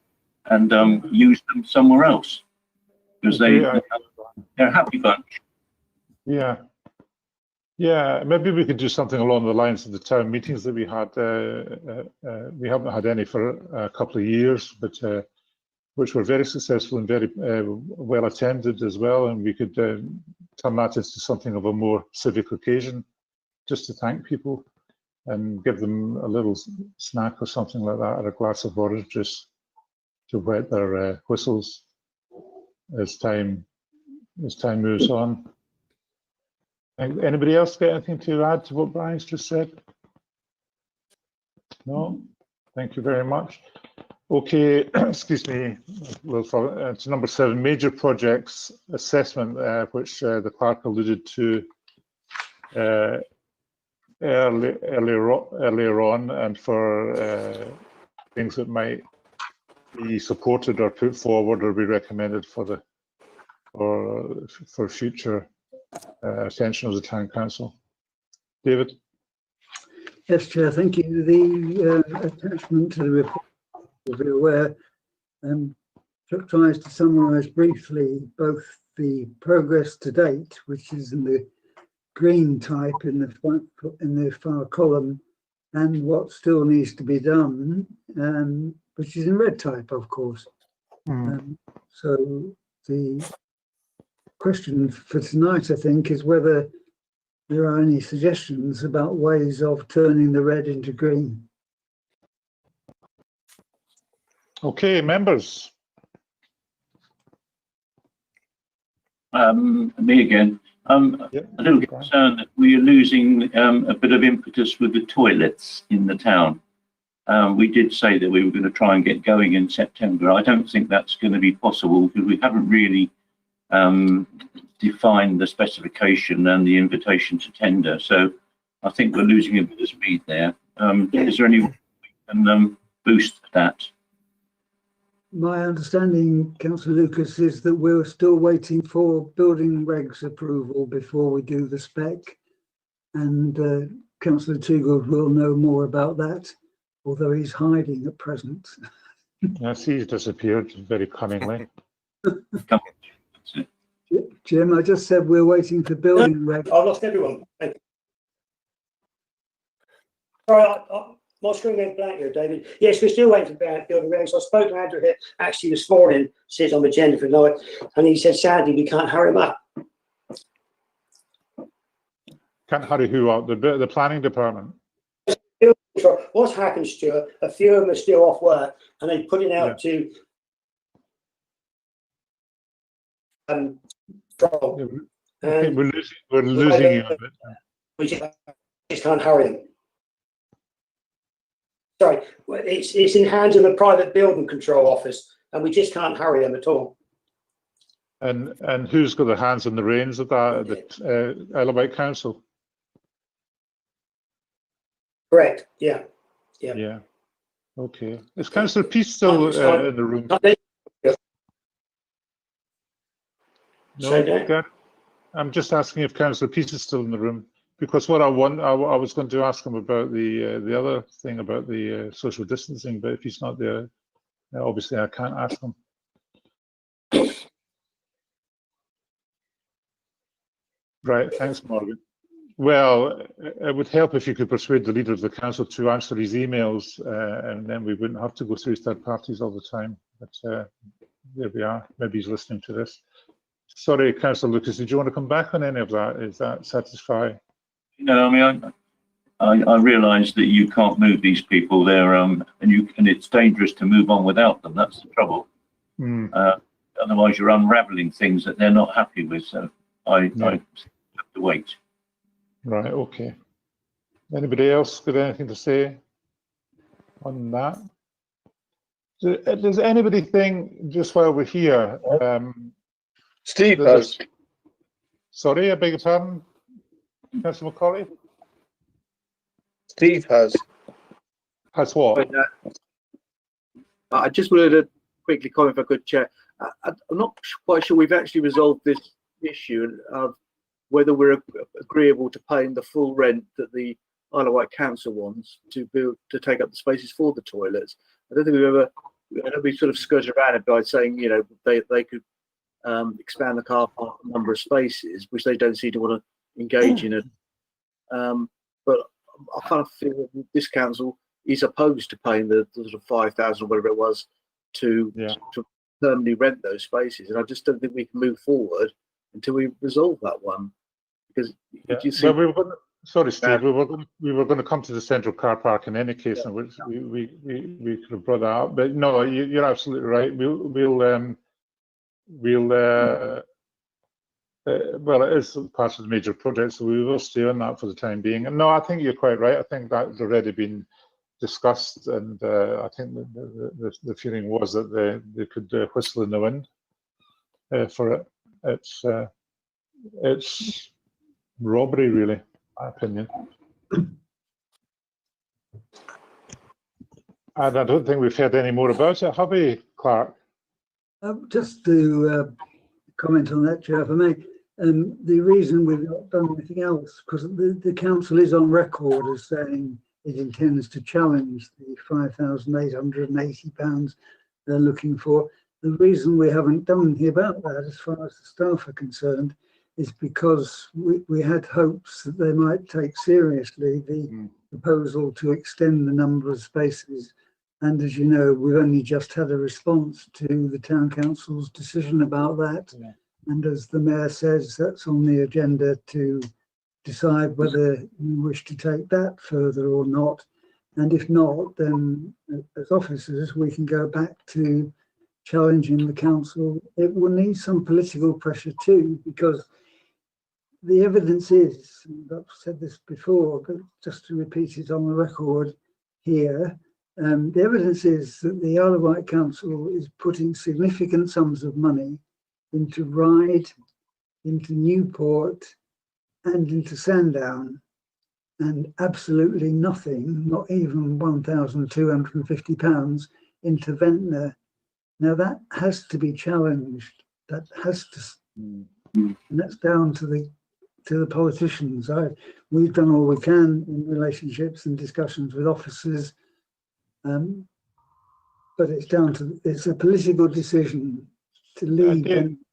and use them somewhere else, because they're a happy bunch.
Yeah. Yeah, maybe we could do something along the lines of the town meetings that we had. We haven't had any for a couple of years, but which were very successful and very well attended as well. And we could turn that into something of a more civic occasion, just to thank people and give them a little snack or something like that, or a glass of orange juice to wet their whistles as time moves on. Anybody else got anything to add to what Brian's just said? No? Thank you very much. Okay, excuse me. To number 7, major projects assessment, which the clerk alluded to earlier on, and for things that might be supported or put forward or be recommended for future attention of the Town Council. David?
Yes, Chair, thank you. The attachment to the report, as you're aware, tries to summarise briefly both the progress to date, which is in the green type in the far column, and what still needs to be done, which is in red type, of course. So the question for tonight, I think, is whether there are any suggestions about ways of turning the red into green.
Okay, members.
Me again. A little concerned that we are losing a bit of impetus with the toilets in the town. We did say that we were going to try and get going in September. I don't think that's going to be possible, because we haven't really defined the specification and the invitation to tender. So I think we're losing a bit of speed there. Is there any way we can boost that?
My understanding, Councillor Lucas, is that we're still waiting for building regs approval before we do the spec, and Councillor Toogood will know more about that, although he's hiding at present.
Yes, he's disappeared very cunningly.
Jim, I just said we're waiting for building regs.
I've lost everyone. Thank you. Sorry, my screen went blank here, David. Yes, we're still waiting for building regs. I spoke to Andrew here actually this morning, says on the agenda for tonight, and he said sadly we can't hurry him up.
Can't hurry who up? The planning department.
What's happened, Stuart? A few of them are still off work, and they put it out to
we're losing you a bit.
We just can't hurry them. Sorry, it's in hands of the private building control office, and we just can't hurry them at all.
And who's got their hands on the reins of that? The Isle of Wight Council.
Correct. Yeah.
Yeah. Okay. Is Councillor Peace still in the room? No. I'm just asking if Councillor Peace is still in the room, because what I was going to ask him about the other thing about the social distancing, but if he's not there, obviously I can't ask him. Right. Thanks, Morgan. Well, it would help if you could persuade the leader of the council to answer his emails, and then we wouldn't have to go through third parties all the time. But there we are. Maybe he's listening to this. Sorry, Councillor Lucas, did you want to come back on any of that? Is that satisfying?
No, I mean, I realise that you can't move these people there, and it's dangerous to move on without them. That's the trouble. Otherwise, you're unravelling things that they're not happy with. So I have to wait.
Right. Okay. Anybody else got anything to say on that? Does anybody think, just while we're here,
Steve has.
Sorry, I beg your pardon, Councillor Macaulay?
Steve has.
Has what?
I just wanted to quickly comment, if I could, Chair. I'm not quite sure we've actually resolved this issue of whether we're agreeable to paying the full rent that the Isle of Wight Council wants to take up the spaces for the toilets. I don't think we've ever. I know we sort of skirted around it by saying, you know, they could expand the car park number of spaces, which they don't seem to want to engage in it. But I kind of feel that this council is opposed to paying the sort of 5,000 or whatever it was to permanently rent those spaces, and I just don't think we can move forward until we resolve that one. Because you see,
well, sorry, Steve, we were going to come to the central car park in any case, in which we could have brought that up. But no, you're absolutely right. Well, it is part of the major project, so we will stay on that for the time being. And no, I think you're quite right. I think that's already been discussed, and I think the feeling was that they could whistle in the wind for it. It's robbery, really, in my opinion. And I don't think we've heard any more about it, have we, Clark?
Just to comment on that, Chair, if I may. The reason we've not done anything else, because the council is on record as saying it intends to challenge the £5,880 they're looking for. The reason we haven't done anything about that, as far as the staff are concerned, is because we had hopes that they might take seriously the proposal to extend the number of spaces. And as you know, we've only just had a response to the town council's decision about that. Yeah. And as the mayor says, that's on the agenda to decide whether you wish to take that further or not. And if not, then as officers, we can go back to challenging the council. It will need some political pressure too, because the evidence is, and I've said this before, but just to repeat it on the record here, the evidence is that the Isle of Wight Council is putting significant sums of money into Ryde, into Newport, and into Sandown, and absolutely nothing, not even £1,250 into Ventnor. Now that has to be challenged. That has to, and that's down to the politicians. We've done all we can in relationships and discussions with officers, but it's a political decision to lead.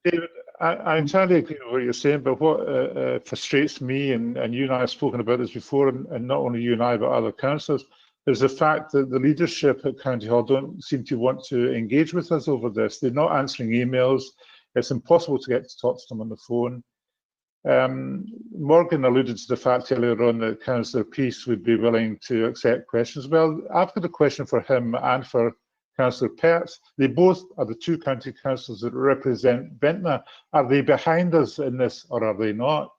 David, I entirely agree with what you're saying, but what frustrates me, and you and I have spoken about this before, and not only you and I, but other councillors, is the fact that the leadership at County Hall don't seem to want to engage with us over this. They're not answering emails. It's impossible to get to talk to them on the phone. Morgan alluded to the fact earlier on that Councillor Peace would be willing to accept questions. Well, I've got a question for him and for Councillor Pertz. They both are the two county councillors that represent Ventnor. Are they behind us in this, or are they not?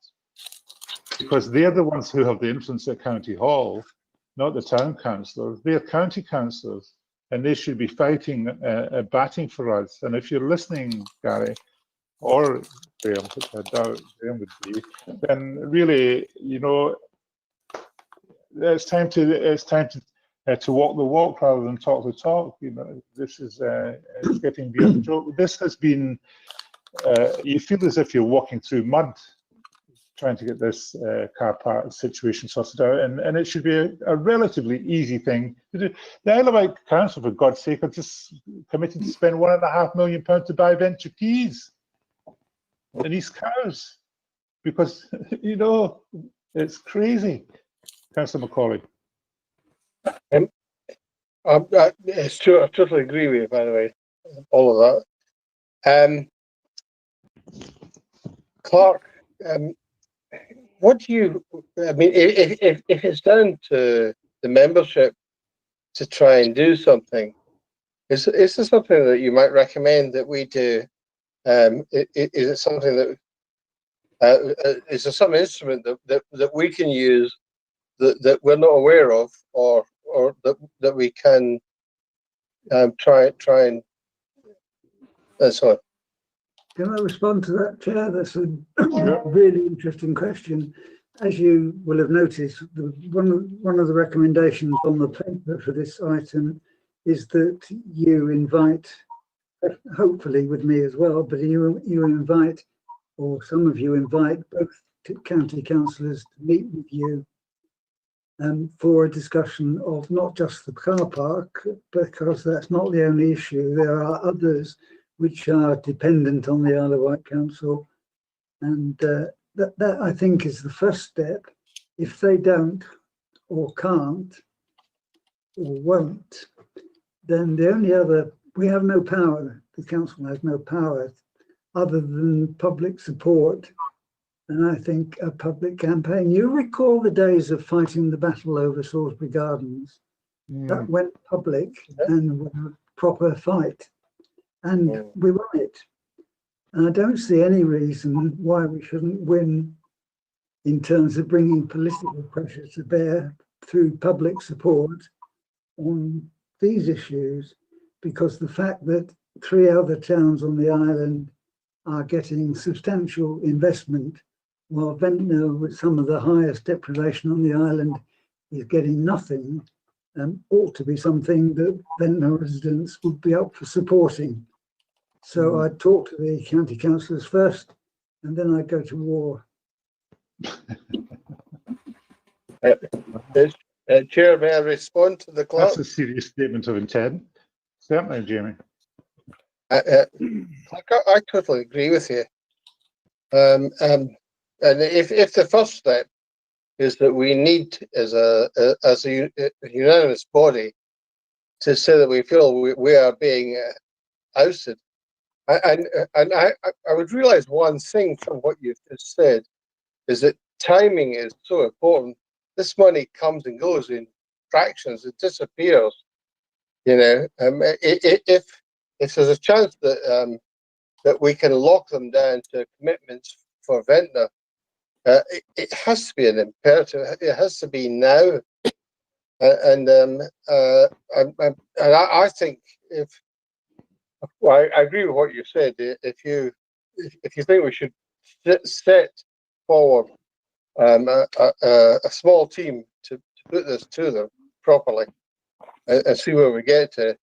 Because they're the ones who have the influence at County Hall, not the town councillors. They're county councillors, and they should be fighting, batting for us. And if you're listening, Gary, or Graham, which I doubt Graham would be, then really, you know, it's time to walk the walk rather than talk the talk. You know, this is it's getting beyond the joke. This has been. You feel as if you're walking through mud, trying to get this car park situation sorted out, and it should be a relatively easy thing to do. The Isle of Wight Council, for God's sake, are just committed to spend £1.5 million to buy Ventnor Keys and East Cowes, because you know it's crazy. Councillor Macaulay.
It's true. I totally agree with you. By the way, all of that. Clark, what do you? I mean, if it's down to the membership to try and do something, is there something that you might recommend that we do? Is it something that is there some instrument that we can use that we're not aware of, or that we can try and that's all.
Can I respond to that, Chair? That's a really interesting question. As you will have noticed, one of the recommendations on the paper for this item is that you invite, hopefully with me as well, but you invite, or some of you invite, both county councillors to meet with you for a discussion of not just the car park, because that's not the only issue. There are others which are dependent on the Isle of Wight Council, and that I think is the first step. If they don't, or can't, or won't, then the only other, we have no power, the council has no power other than public support, and I think a public campaign. You recall the days of fighting the battle over Salisbury Gardens? That went public and was a proper fight. And we won it. And I don't see any reason why we shouldn't win in terms of bringing political pressure to bear through public support on these issues, because the fact that 3 other towns on the island are getting substantial investment, while Ventnor, with some of the highest deprivation on the island, is getting nothing, ought to be something that Ventnor residents would be up for supporting. So I'd talk to the county councillors first, and then I'd go to war.
Chair, may I respond to the clerk?
That's a serious statement of intent. Certainly, Jamie.
I totally agree with you. And if the first step is that we need, as a unanimous body, to say that we feel we are being ousted, and I would realise one thing from what you've just said is that timing is so important. This money comes and goes in fractions; it disappears. You know, if there's a chance that that we can lock them down to commitments for Ventnor, it has to be an imperative. It has to be now. And I think I agree with what you said. If you think we should set forward a small team to put this to them properly and see where we get to.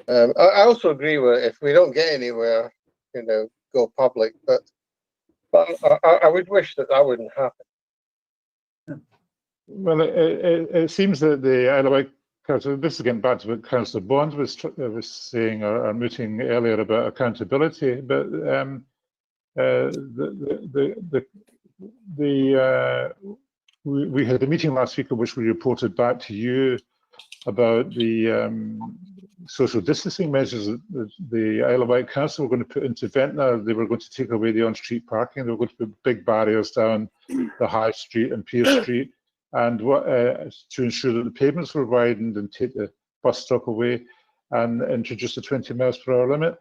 I also agree with if we don't get anywhere, you know, go public. But I would wish that wouldn't happen.
Well, it seems that the Isle of Wight Council, this is getting back to what Councillor Bond was saying or mooting earlier about accountability, but we had a meeting last week in which we reported back to you about the social distancing measures that the Isle of Wight Council were going to put into Ventnor. They were going to take away the on-street parking. They were going to put big barriers down the High Street and Pearse Street, and to ensure that the pavements were widened and take the bus stop away and introduce a 20 miles per hour limit.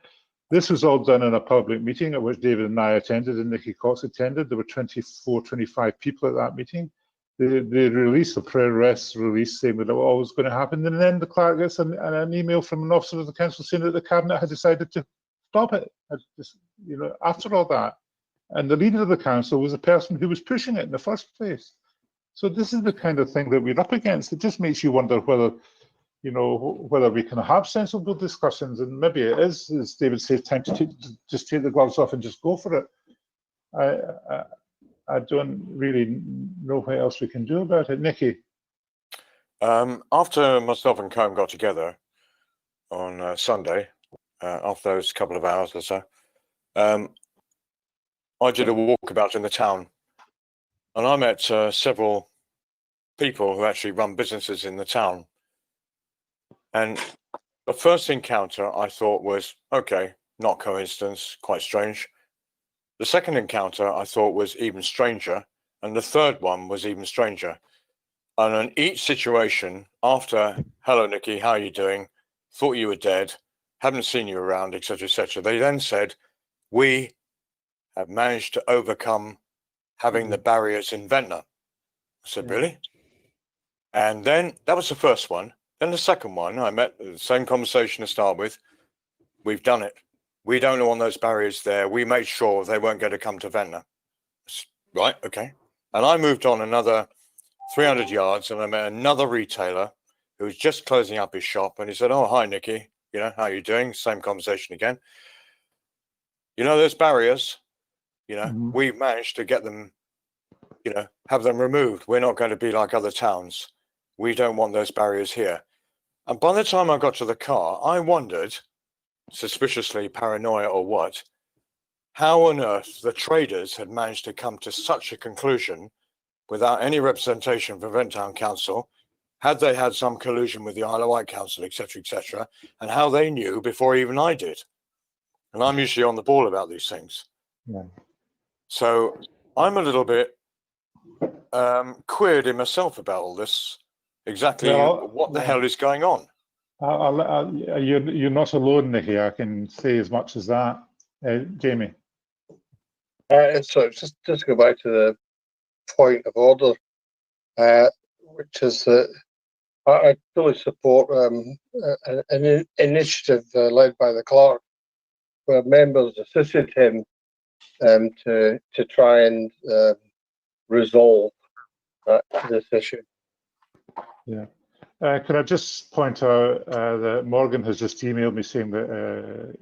This was all done in a public meeting at which David and I attended and Nikki Cox attended. There were 25 people at that meeting. They released a press release saying that it was always going to happen, and then the clerk gets an email from an officer of the council saying that the cabinet had decided to stop it. After all that, and the leader of the council was the person who was pushing it in the first place. So this is the kind of thing that we're up against. It just makes you wonder whether, whether we can have sensible discussions, and maybe it is, as David says, time to just take the gloves off and just go for it. I don't really know what else we can do about it. Nikki?
After myself and Combe got together on Sunday, after those couple of hours or so, I did a walkabout in the town, and I met several people who actually run businesses in the town. And the first encounter I thought was, okay, not coincidence, quite strange. The second encounter I thought was even stranger, and the third one was even stranger. And in each situation, after, hello, Nikki, how are you doing? Thought you were dead, haven't seen you around, etc., etc., they then said, we have managed to overcome having the barriers in Ventnor. I said, really? And then that was the first one. Then the second one, I met the same conversation to start with. We've done it. We don't want those barriers there. We made sure they weren't going to come to Ventnor. Right, okay. And I moved on another 300 yards and I met another retailer who was just closing up his shop, and he said, oh, hi, Nikki. How are you doing? Same conversation again. Those barriers, we've managed to get them, have them removed. We're not going to be like other towns. We don't want those barriers here. And by the time I got to the car, I wondered, suspiciously paranoia or what, how on earth the traders had managed to come to such a conclusion without any representation from Vent Town Council, had they had some collusion with the Isle of Wight Council, etc., and how they knew before even I did. And I'm usually on the ball about these things.
Yeah.
So I'm a little bit queered in myself about all this. Exactly what the hell is going on?
You're not alone, Nikki. I can say as much as that. Jamie?
So just to go back to the point of order, which is that I fully support an initiative led by the clerk, where members assisted him to try and resolve this issue.
Yeah. Could I just point out that Morgan has just emailed me saying that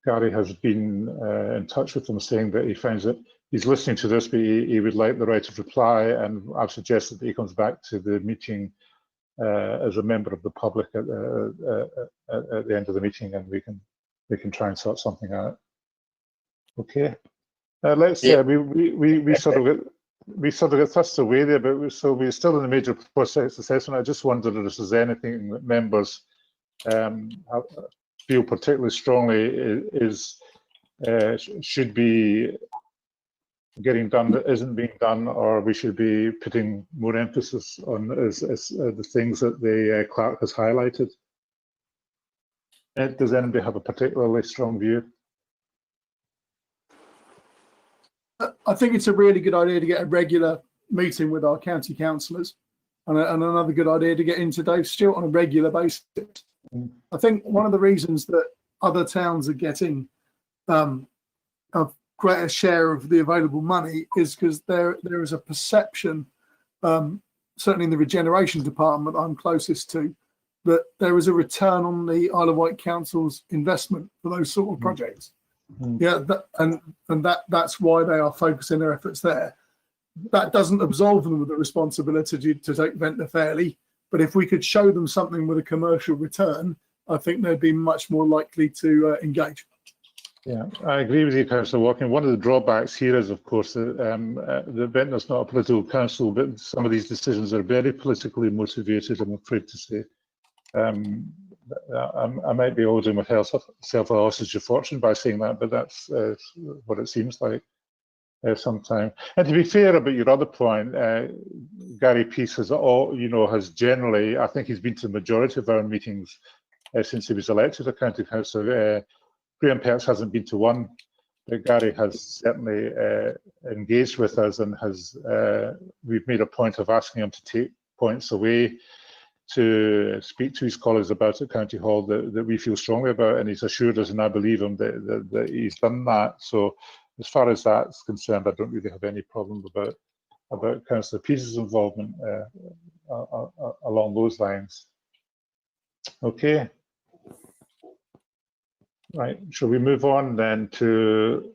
Gary has been in touch with him, saying that he finds that he's listening to this, but he would like the right of reply, and I've suggested that he comes back to the meeting as a member of the public at the end of the meeting, and we can try and sort something out. Okay. Let's we sort of got thrust away there, but we're still in the major process assessment. I just wondered if there's anything that members feel particularly strongly should be getting done that isn't being done, or we should be putting more emphasis on as the things that the clerk has highlighted. Does anybody have a particularly strong view?
I think it's a really good idea to get a regular meeting with our county councillors, and another good idea to get into Dave Stewart on a regular basis. I think one of the reasons that other towns are getting a greater share of the available money is because there is a perception, certainly in the regeneration department I'm closest to, that there is a return on the Isle of Wight Council's investment for those sort of projects. Yeah, that's why they are focusing their efforts there. That doesn't absolve them of the responsibility to take Ventnor fairly, but if we could show them something with a commercial return, I think they'd be much more likely to engage.
Yeah, I agree with you, Councillor Walking. One of the drawbacks here is, of course, that the Ventnor's not a political council, but some of these decisions are very politically motivated, I'm afraid to say. I might be ordering myself a hostage of fortune by saying that, but that's what it seems like sometimes. And to be fair about your other point, Gary Peace has generally, I think he's been to the majority of our meetings since he was elected a county councillor. Graham Perks hasn't been to one, but Gary has certainly engaged with us, and we've made a point of asking him to take points away to speak to his colleagues about at County Hall that we feel strongly about, and he's assured us, and I believe him, that he's done that. So as far as that's concerned, I don't really have any problem about Councillor Peace's involvement along those lines. Okay. Right, shall we move on then to,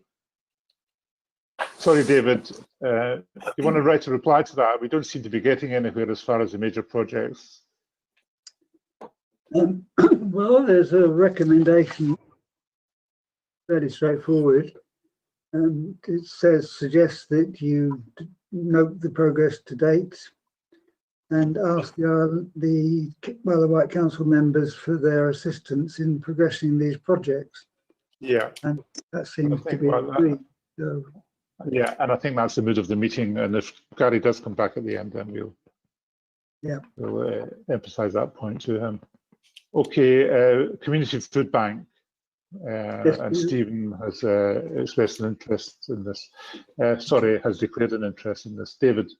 sorry, David, you want to write a reply to that? We don't seem to be getting anywhere as far as the major projects.
Well, there's a recommendation, fairly straightforward. It suggests that you note the progress to date and ask the Isle of Wight Council members for their assistance in progressing these projects.
Yeah.
And that seems to be agreed. So,
yeah, and I think that's the mood of the meeting. And if Gary does come back at the end, then we'll emphasise that point to him. Okay, community food bank.
Yes,
and Stephen has expressed an interest in this. Sorry, has declared an interest in this. David.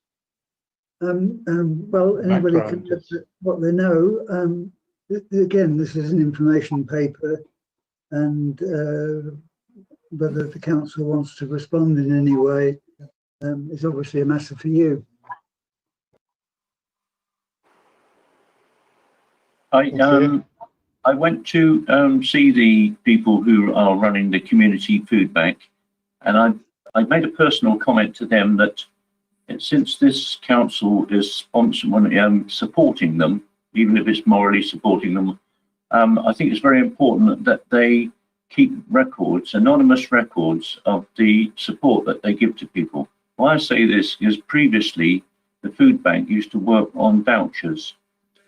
Well, anybody can look at what they know. Again, this is an information paper, and whether the council wants to respond in any way is obviously a matter for you.
I went to see the people who are running the community food bank, and I made a personal comment to them that since this council is supporting them, even if it's morally supporting them, I think it's very important that they keep records, anonymous records of the support that they give to people. Why I say this is previously the food bank used to work on vouchers,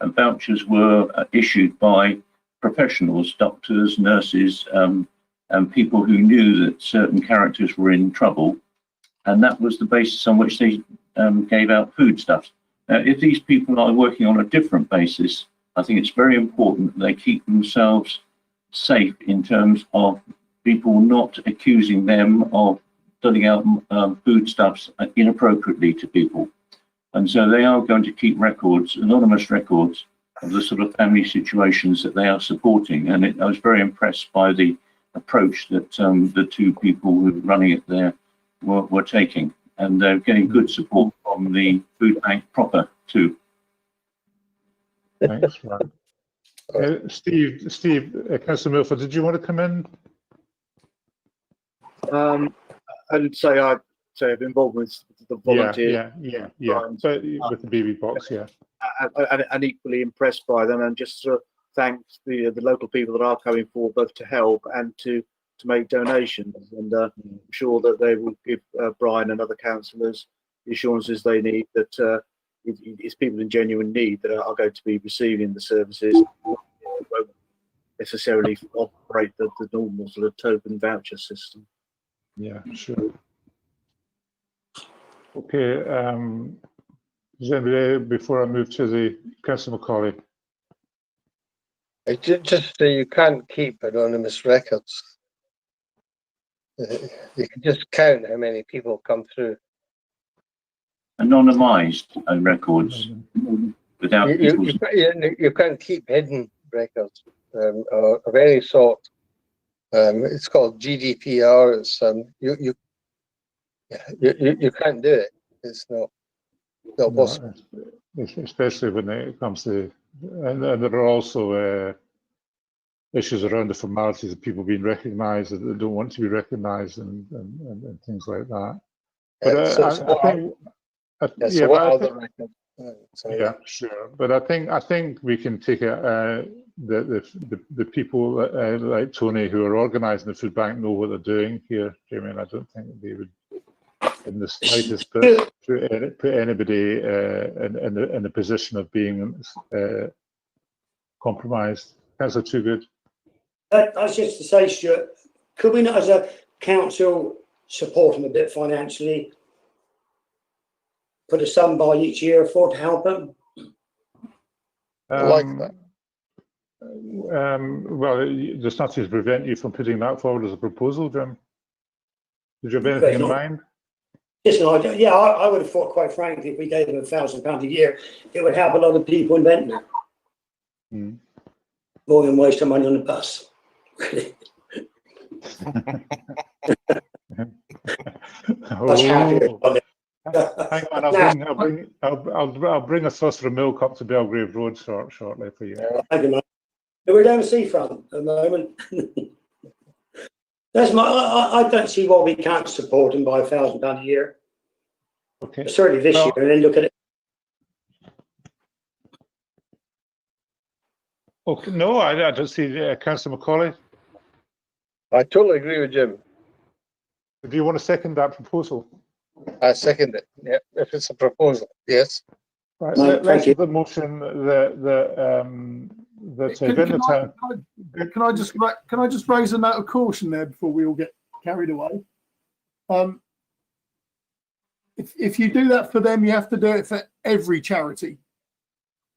and vouchers were issued by professionals, doctors, nurses, and people who knew that certain characters were in trouble. And that was the basis on which they gave out foodstuffs. Now, if these people are working on a different basis, I think it's very important that they keep themselves safe in terms of people not accusing them of putting out foodstuffs inappropriately to people. And so they are going to keep records, anonymous records, of the sort of family situations that they are supporting. And I was very impressed by the approach that the two people who were running it there were taking, and they're getting good support from the food bank proper too.
Thanks, Mark. Steve, Councillor Milford, did you want to come in?
I'd say I've been involved with the volunteers.
Yeah. So with the baby box, yeah.
And equally impressed by them, and just thank the local people that are coming forward both to help and to make donations, and I'm sure that they will give Brian and other councillors the assurances they need that it's people in genuine need that are going to be receiving the services. Won't necessarily operate the normal sort of token voucher system.
Yeah, sure. Okay, is anybody, before I move to the Councillor Macaulay?
Just you can't keep anonymous records. You can just count how many people come through.
Anonymized records without
you can't keep hidden records of any sort. It's called GDPR. It's you can't do it. It's not possible.
Especially when it comes to, and there are also issues around the formalities of people being recognised that they don't want to be recognised, and things like that. But yeah, sure. But I think we can take it. The people like Tony who are organising the food bank know what they're doing here, Jamie. And I don't think they would, in the slightest, put anybody in the position of being compromised. Councillor Toogood.
I was just to say, Stuart, could we not, as a council, support them a bit financially? Put a sum by each year for to help them.
I like that.
Well, there's nothing to prevent you from putting that forward as a proposal, Jim. Did you have anything in mind?
Just an idea. Yeah, I would have thought, quite frankly, if we gave them £1,000 a year, it would help a lot of people in Ventnor.
Mm.
More than waste of money on the bus. Much happier.
Oh, hang on, I'll bring a saucer of milk up to Belgrave Road shortly for you.
Thank you, mate. We're down the seafront at the moment. That's I don't see why we can't support them by £1,000 a year.
Okay.
Certainly this year, and then look at it.
Okay. No, I don't see Councillor Macaulay.
I totally agree with Jim.
Do you want to second that proposal?
I second it. Yeah, if it's a proposal, yes.
Right.
No,
Let's have the motion that
Can I just raise a note of caution there before we all get carried away? If you do that for them, you have to do it for every charity,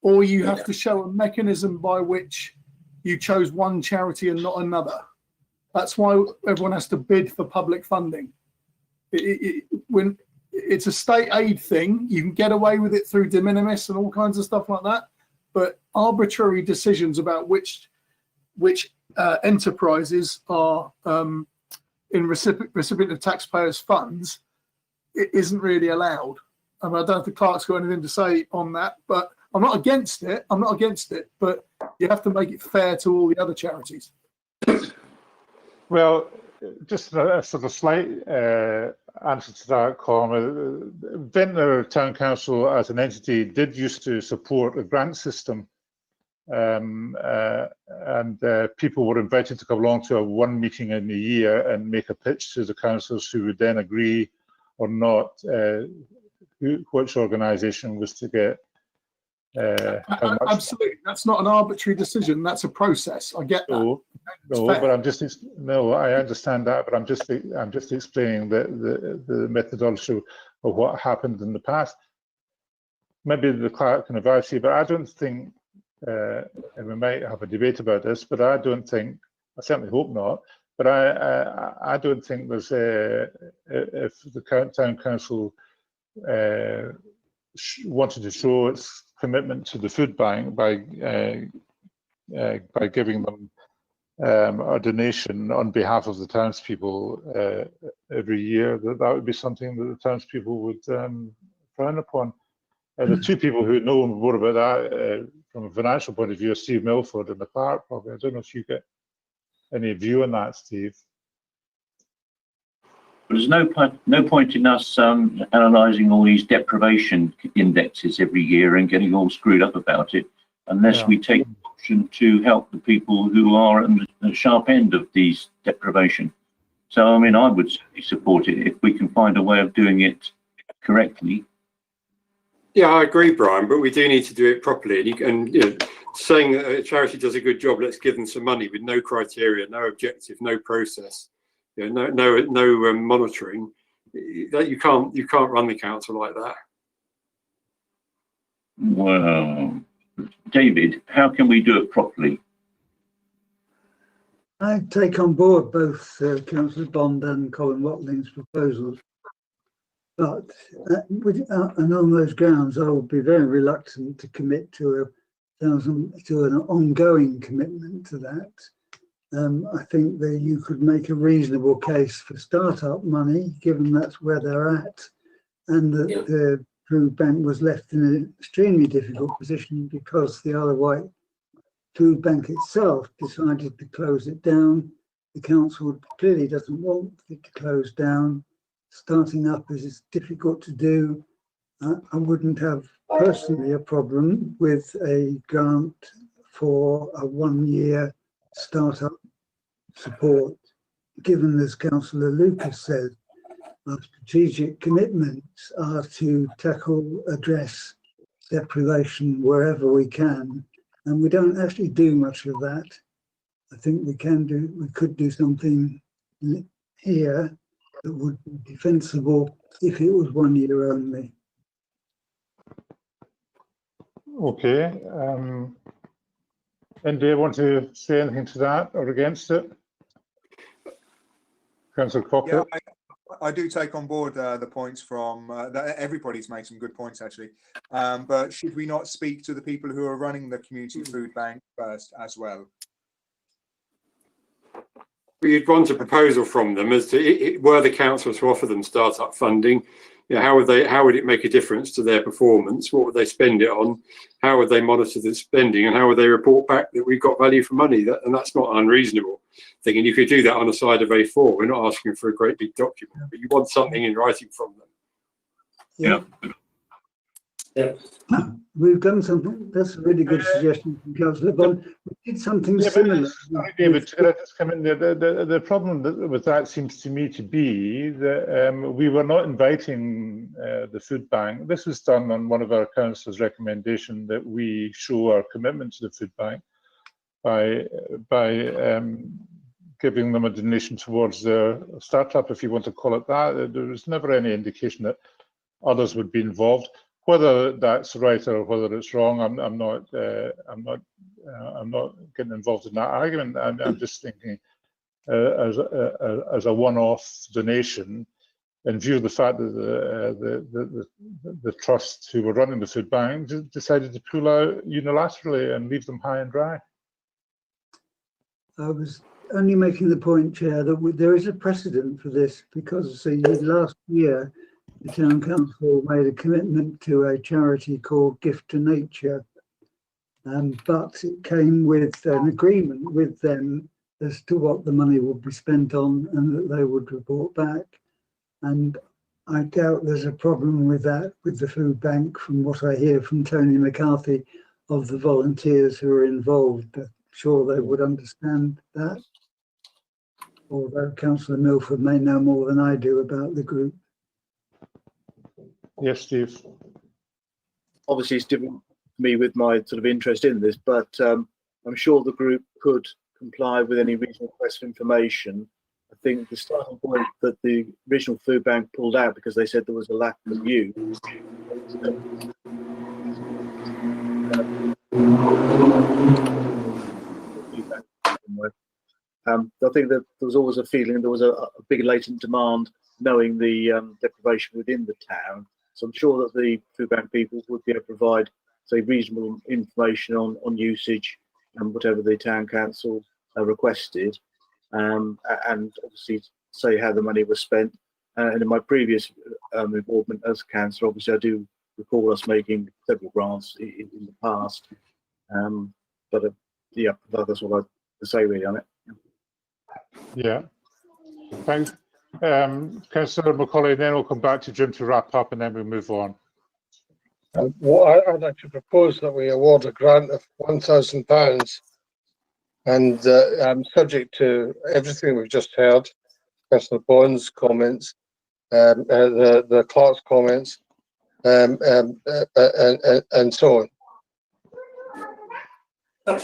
or you have to show a mechanism by which you chose one charity and not another. That's why everyone has to bid for public funding. When it's a state aid thing, you can get away with it through de minimis and all kinds of stuff like that. But arbitrary decisions about which enterprises are in recipient of taxpayers' funds, it isn't really allowed. I mean, I don't know if the clerk's got anything to say on that, but I'm not against it. But you have to make it fair to all the other charities.
Well, just a sort of slight answer to that, Colin. Ventnor Town Council as an entity did used to support a grant system, and people were invited to come along to one meeting in a year and make a pitch to the councils, who would then agree or not which organisation was to get how much.
Absolutely, that's not an arbitrary decision. That's a process. I get that.
No, but I understand that, but I'm just explaining the methodology of what happened in the past. Maybe the clerk can advise you, but I don't think, and we might have a debate about this, but I don't think, I certainly hope not, but I don't think there's if the town council wanted to show its commitment to the food bank by giving them a donation on behalf of the townspeople every year, that would be something that the townspeople would frown upon. The two people who know more about that from a financial point of view are Steve Milford and the clerk, probably. I don't know if you get any view on that, Steve.
There's no point in us analysing all these deprivation indexes every year and getting all screwed up about it, unless we take the option to help the people who are at the sharp end of these deprivation. So, I mean, I would certainly support it if we can find a way of doing it correctly.
Yeah, I agree, Brian, but we do need to do it properly. And you know, saying that a charity does a good job, let's give them some money with no criteria, no objective, no process, you know, no monitoring. That you can't run the council like that.
Well, David, how can we do it properly?
I take on board both Councillor Bond and Colin Watling's proposals, but and on those grounds, I would be very reluctant to commit to an ongoing commitment to that. I think that you could make a reasonable case for startup money, given that's where they're at, and that the food bank was left in an extremely difficult position because the Isle of Wight food bank itself decided to close it down. The council clearly doesn't want it to close down. Starting up is difficult to do. I wouldn't have personally a problem with a grant for a 1 year startup support, given, as Councillor Lucas said, our strategic commitments are to address deprivation wherever we can, and we don't actually do much of that. I think we could do something here that would be defensible if it was 1 year only.
Okay. And do you want to say anything to that or against it? Councillor Cockett?
Yeah, I do take on board the points from that everybody's made some good points actually. But should we not speak to the people who are running the community food bank first as well?
You'd want a proposal from them as to were the council to offer them startup funding. You know, how would it make a difference to their performance? What would they spend it on? How would they monitor the spending, and how would they report back that we've got value for money? And that's not unreasonable. Thinking you could do that on a side of A4. We're not asking for a great big document, but you want something in writing from them.
Yeah.
We've done something. That's a really good suggestion from Councillor Bond. We did something similar.
David, could I just come in there? The problem with that seems to me to be that we were not inviting the food bank. This was done on one of our councillors' recommendation that we show our commitment to the food bank by giving them a donation towards their startup, if you want to call it that. There was never any indication that others would be involved. Whether that's right or whether it's wrong, I'm not getting involved in that argument. I'm just thinking as a one-off donation, in view of the fact that the trust who were running the food bank decided to pull out unilaterally and leave them high and dry.
I was only making the point, Chair, that there is a precedent for this because last year the Town Council made a commitment to a charity called Gift to Nature, but it came with an agreement with them as to what the money would be spent on and that they would report back. And I doubt there's a problem with that with the food bank, from what I hear from Tony McCarthy of the volunteers who are involved. I'm sure they would understand that, although Councillor Milford may know more than I do about the group.
Yes, Steve.
Obviously, it's different for me with my sort of interest in this, but I'm sure the group could comply with any reasonable request for information. I think the starting point that the original food bank pulled out because they said there was a lack of use. I think that there was always a feeling there was a big latent demand, knowing the deprivation within the town. So I'm sure that the food bank people would be able to provide, say, reasonable information on usage and whatever the town council requested, and obviously say how the money was spent. And in my previous involvement as councillor, obviously I do recall us making several grants in the past. Yeah, that's all I have to say really on it.
Yeah, thanks. Councillor Macaulay, then we'll come back to Jim to wrap up and then we'll move on.
Well, I'd like to propose that we award a grant of £1,000 and subject to everything we've just heard, Councillor Bond's comments, the clerk's comments, and so on.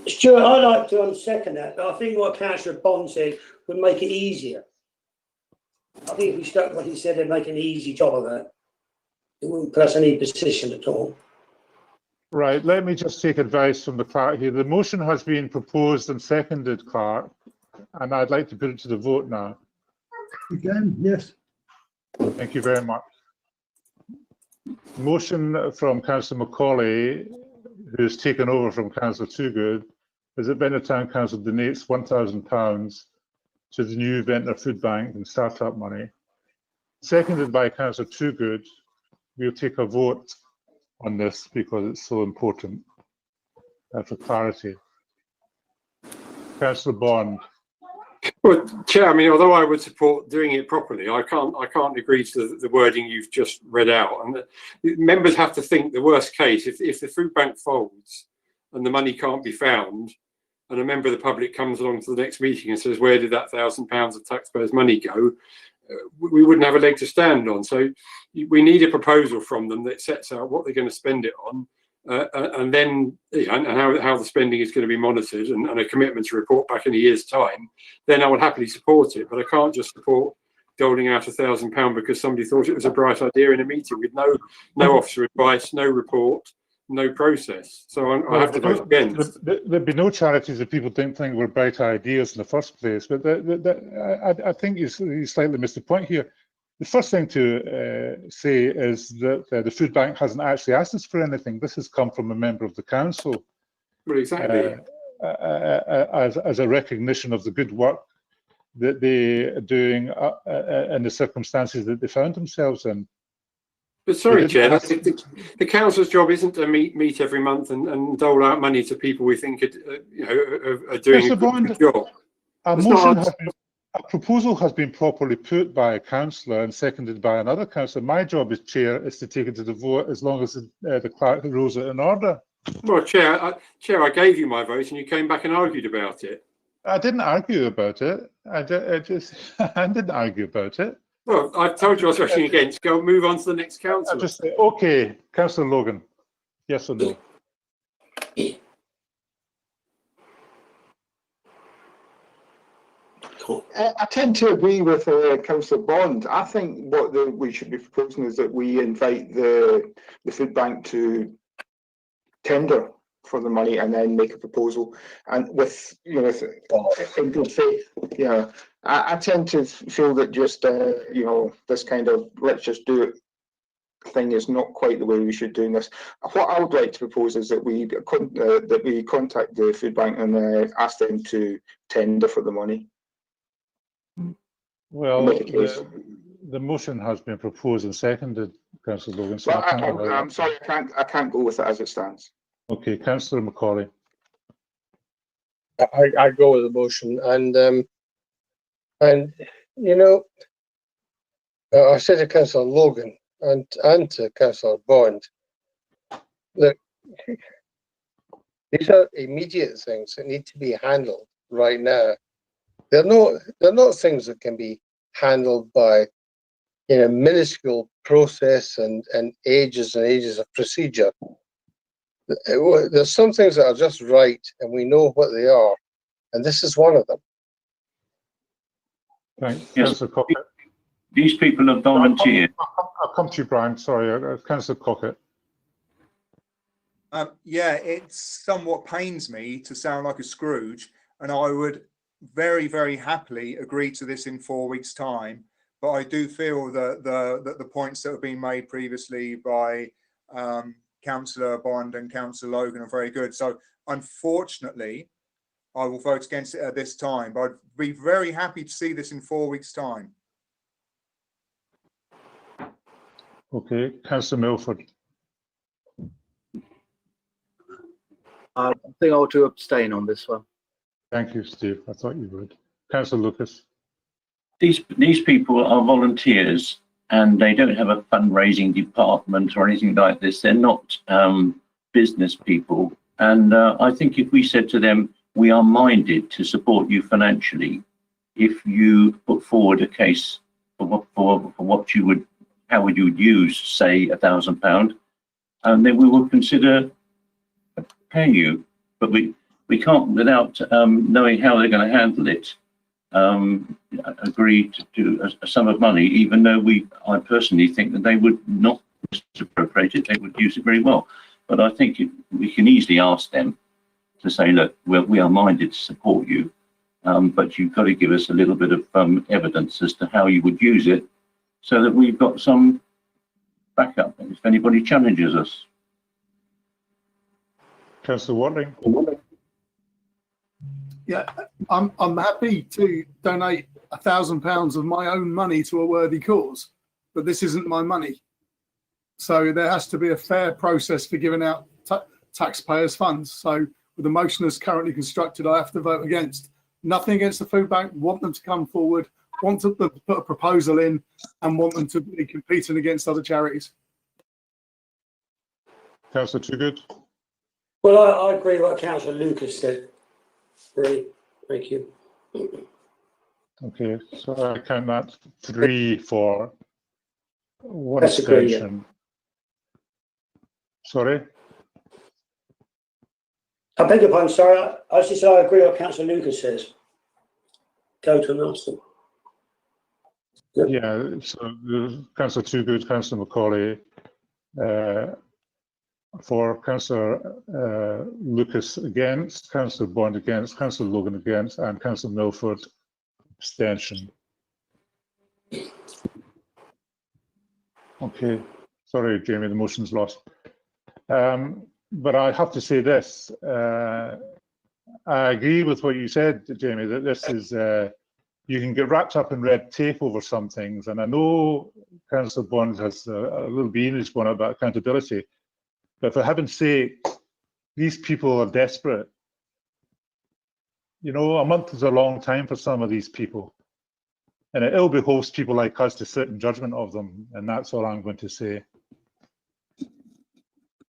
Stuart, I'd like to unsecond that, but I think what Councillor Bond said would make it easier. I think if we stuck what he said, it'd make an easy job of that. It wouldn't press any position at all.
Right, let me just take advice from the clerk here. The motion has been proposed and seconded, clerk, and I'd like to put it to the vote now.
Again, yes.
Thank you very much. Motion from Councillor Macaulay, who's taken over from Councillor Toogood, is that Ventnor Town Council donates £1,000 to the new Ventnor Food Bank and startup money. Seconded by Councillor Toogood. We'll take a vote on this because it's so important for clarity. Councillor Bond.
Well, Chair, I mean, although I would support doing it properly, I can't agree to the wording you've just read out. And members have to think the worst case, if the food bank folds and the money can't be found, and a member of the public comes along to the next meeting and says, where did that £1,000 of taxpayers' money go? We wouldn't have a leg to stand on. So we need a proposal from them that sets out what they're going to spend it on, and then and how the spending is going to be monitored, and a commitment to report back in a year's time. Then I would happily support it, but I can't just support doling out £1,000 because somebody thought it was a bright idea in a meeting with no officer advice, no report, no process. So I
Well,
have to vote against.
there'd be no charities if people didn't think were bright ideas in the first place. But I think you slightly missed the point here. The first thing to say is that the food bank hasn't actually asked us for anything. This has come from a member of the council.
Well, exactly.
As a recognition of the good work that they are doing in the circumstances that they found themselves in.
But sorry, Chair, the council's job isn't to meet every month and dole out money to people we think are doing a good job.
A proposal has been properly put by a councillor and seconded by another councillor. My job as chair is to take it to the vote as long as the clerk rules it in order.
Well, Chair, I gave you my vote and you came back and argued about it.
I didn't argue about it. I didn't argue about it.
Well, I told you I was voting against. Go move on to the next councillor.
I just say, okay, Councillor Logan, yes or no?
I tend to agree with Councillor Bond. I think what we should be proposing is that we invite the food bank to tender for the money and then make a proposal, and with in good faith. I tend to feel that just this kind of let's just do it thing is not quite the way we should do this. What I would like to propose is that we contact the food bank and ask them to tender for the money.
Well, the motion has been proposed and seconded, Councillor Logan. So
well, I'm sorry, I can't go with it as it stands.
Okay, Councillor Macaulay.
I go with the motion, and I said to Councillor Logan and to Councillor Bond that these are immediate things that need to be handled right now. They're not things that can be handled by minuscule process and ages and ages of procedure. There's some things that are just right, and we know what they are, and this is one of them.
Thanks,
Yes.
Councillor Cockett.
These people have volunteered.
I'll come to you, Brian. Sorry, Councillor Cockett.
Yeah, it somewhat pains me to sound like a Scrooge, and I would very, very happily agree to this in 4 weeks' time. But I do feel that the points that have been made previously by Councillor Bond and Councillor Logan are very good. So unfortunately, I will vote against it at this time. But I'd be very happy to see this in 4 weeks' time.
Okay, Councillor Milford.
I think I ought to abstain on this one.
Thank you, Steve. I thought you would. Councillor Lucas.
These people are volunteers, and they don't have a fundraising department or anything like this. They're not business people. And I think if we said to them, we are minded to support you financially, if you put forward a case for what you would, how would you use, say, £1,000, and then we will consider paying you. But we can't, without knowing how they're going to handle it, agree to do a sum of money, even though I personally think that they would not misappropriate it, they would use it very well. But I think we can easily ask them to say, look, we are minded to support you, but you've got to give us a little bit of evidence as to how you would use it, so that we've got some backup if anybody challenges us.
Councillor Watling.
Yeah, I'm happy to donate £1,000 of my own money to a worthy cause, but this isn't my money. So there has to be a fair process for giving out taxpayers' funds. So with the motion as currently constructed, I have to vote against. Nothing against the food bank. Want them to come forward. Want them to put a proposal in, and want them to be competing against other charities.
Councillor Toogood.
Well, I agree with what Councillor Lucas said. Really, thank you.
Okay, so I count that 3 for one
That's agree,
abstention. Sorry?
I beg your pardon, sorry. I just said I agree with what Councillor Lucas says. Go to Nelson.
Yeah, so Councillor Toogood, Councillor Macaulay, for Councillor Lucas against, Councillor Bond against, Councillor Logan against, and Councillor Milford abstention. Okay, sorry, Jamie, the motion's lost. But I have to say this. I agree with what you said, Jamie, that this is, you can get wrapped up in red tape over some things. And I know Councillor Bond has a little beanish one about accountability. But for heaven's sake, these people are desperate. You know, a month is a long time for some of these people. And it ill behoves people like us to sit in judgment of them. And that's all I'm going to say.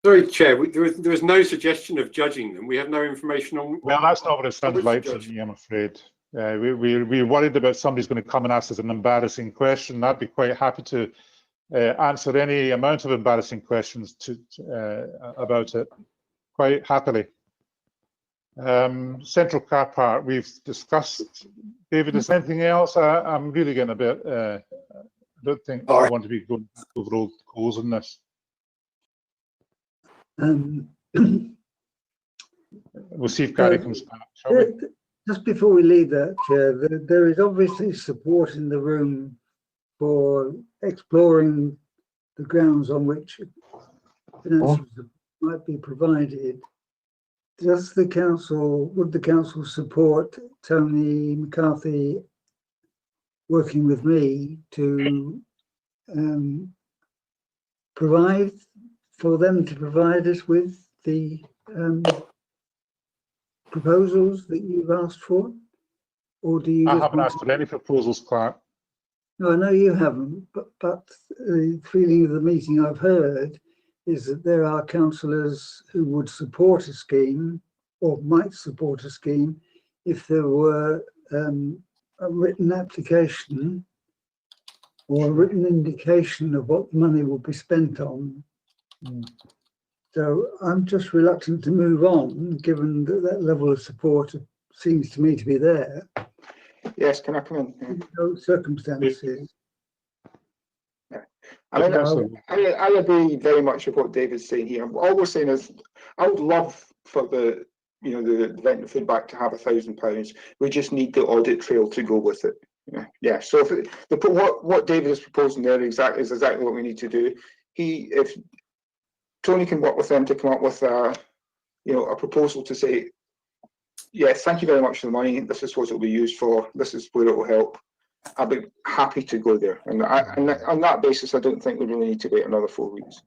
Sorry, Chair, there was no suggestion of judging them. We have no information on.
Well, that's not what it sounds like to me, I'm afraid. We're worried about somebody's going to come and ask us an embarrassing question. I'd be quite happy to answer any amount of embarrassing questions about it, quite happily. Central car park, we've discussed. David, is there anything else? I'm really getting a bit, I don't think I want to be going over old coals on this. We'll see if Gary comes back, shall we?
Just before we leave that, Chair, there is obviously support in the room for exploring the grounds on which financial support might be provided. Does the council, would the council support Tony McCarthy working with me to provide for them to provide us with the proposals that you've asked for? Or do you?
I haven't asked for any proposals, Clark.
No, I know you haven't, but the feeling of the meeting I've heard is that there are councillors who would support a scheme or might support a scheme if there were a written application or a written indication of what the money will be spent on. So I'm just reluctant to move on, given that that level of support seems to me to be there.
Yes, can I come in?
In those circumstances.
I mean, I agree very much with what David's saying here. All we're saying is, I would love for the Ventnor feedback to have £1,000. We just need the audit trail to go with it. Yeah. So what David is proposing there is exactly what we need to do. If Tony can work with them to come up with a proposal to say, yes, thank you very much for the money. This is what it will be used for. This is where it will help. I'll be happy to go there. And on that basis, I don't think we really need to wait another 4 weeks.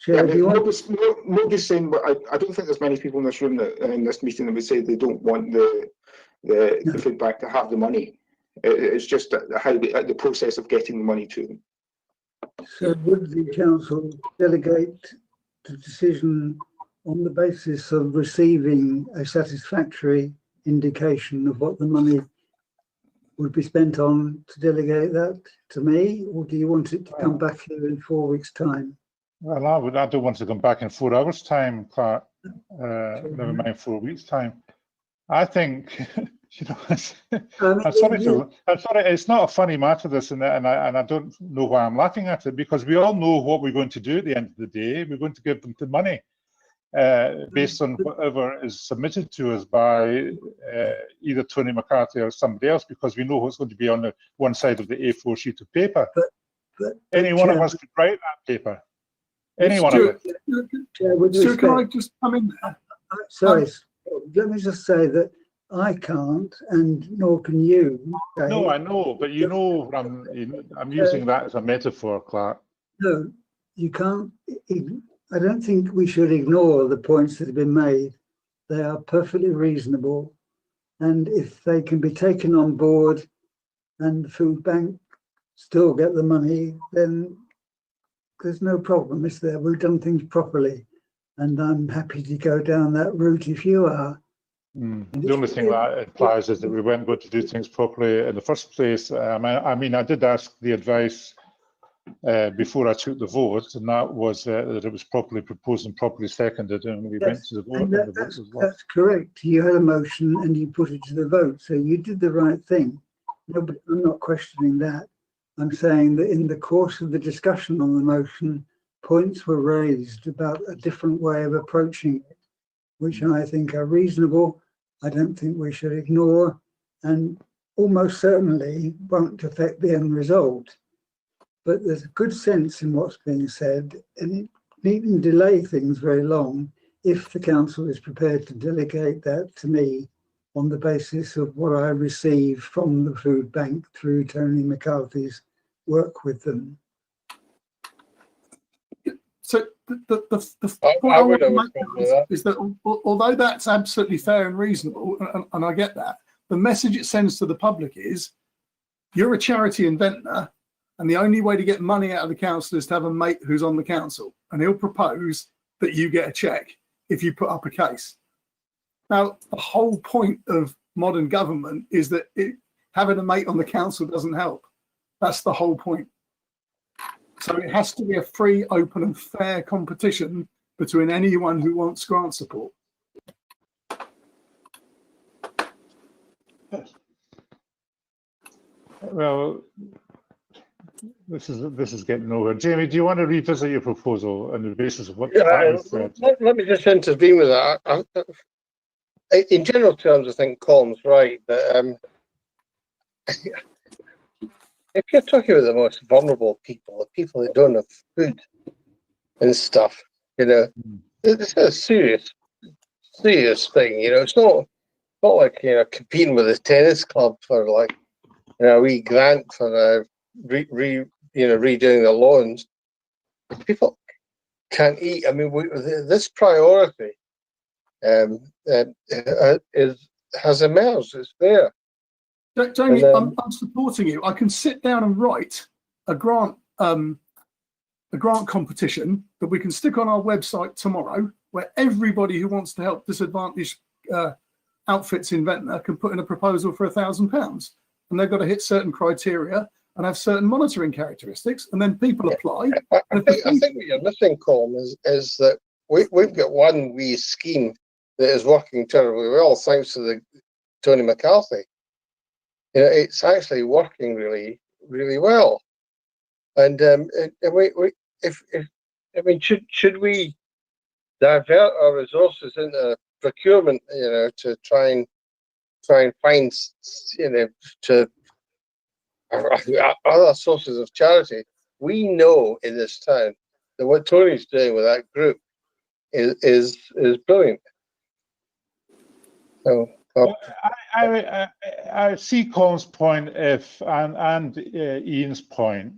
Chair,
nobody's saying, but I don't think there's many people in this room in this meeting that would say they don't want the feedback to have the money. It's just the process of getting the money to them.
So would the council delegate the decision on the basis of receiving a satisfactory indication of what the money would be spent on, to delegate that to me, or do you want it to come back here in 4 weeks' time?
Well, I don't want to come back in 4 hours' time, Clark. Never mind 4 weeks' time. I think, I'm sorry. It's not a funny matter, this, and I don't know why I'm laughing at it, because we all know what we're going to do at the end of the day. We're going to give them the money based on whatever is submitted to us by either Tony McCarthy or somebody else, because we know what's going to be on the one side of the A4 sheet of paper. But any one of us could write that paper. Any one of it.
So can I just come in there?
Sorry, let me just say that I can't, and nor can you.
No, I know, but you know, I'm using that as a metaphor, Clark.
No, you can't. I don't think we should ignore the points that have been made. They are perfectly reasonable, and if they can be taken on board and the food bank still get the money, then there's no problem, is there? We've done things properly, and I'm happy to go down that route if you are.
The only thing that implies is that we weren't going to do things properly in the first place. I mean, I did ask the advice before I took the vote, and that was that it was properly proposed and properly seconded, and we went to the vote.
That's correct. You had a motion and you put it to the vote, so you did the right thing. No, but I'm not questioning that. I'm saying that in the course of the discussion on the motion, points were raised about a different way of approaching it, which I think are reasonable. I don't think we should ignore, and almost certainly won't affect the end result. But there's good sense in what's being said, and it needn't delay things very long if the council is prepared to delegate that to me on the basis of what I receive from the food bank through Tony McCarthy's work with them.
So the
I
point I
would
want to
have
make is that although that's absolutely fair and reasonable, and I get that, the message it sends to the public is, you're a charity in Ventnor, and the only way to get money out of the council is to have a mate who's on the council, and he'll propose that you get a cheque if you put up a case. Now, the whole point of modern government is that having a mate on the council doesn't help. That's the whole point. So it has to be a free, open and fair competition between anyone who wants grant support.
Well, this is getting nowhere. Jamie, do you want to revisit your proposal on the basis of what Pat said?
Let me just intervene with that. In general terms, I think Colin's right, but if you're talking about the most vulnerable people, the people that don't have food and stuff, you know, it's a serious thing. You know, it's not like, you know, competing with a tennis club for like, you know, a wee grant for redoing the lawns. People can't eat. I mean, this priority has emerged. It's there.
Jamie, I'm supporting you. I can sit down and write a grant competition that we can stick on our website tomorrow, where everybody who wants to help disadvantaged outfits in Ventnor can put in a proposal for £1,000, and they've got to hit certain criteria and have certain monitoring characteristics, and then people apply.
I think what you're missing, Colin, is that we've got one wee scheme that is working terribly well, thanks to Tony McCarthy. You know, it's actually working really, really well. And should we divert our resources into procurement, you know, to try and find, you know, to other sources of charity? We know in this town that what Tony's doing with that group is brilliant. So.
I see Colin's point and Ian's point.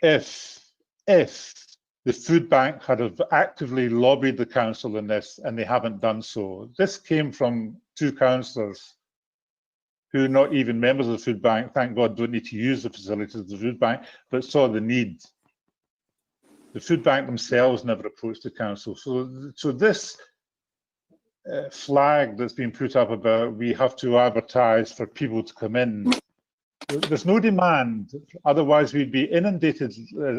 If the food bank had have actively lobbied the council in this and they haven't done so, this came from two councillors who are not even members of the food bank, thank God, don't need to use the facilities of the food bank, but saw the need. The food bank themselves never approached the council. So this flag that's been put up about we have to advertise for people to come in, there's no demand, otherwise we'd be inundated,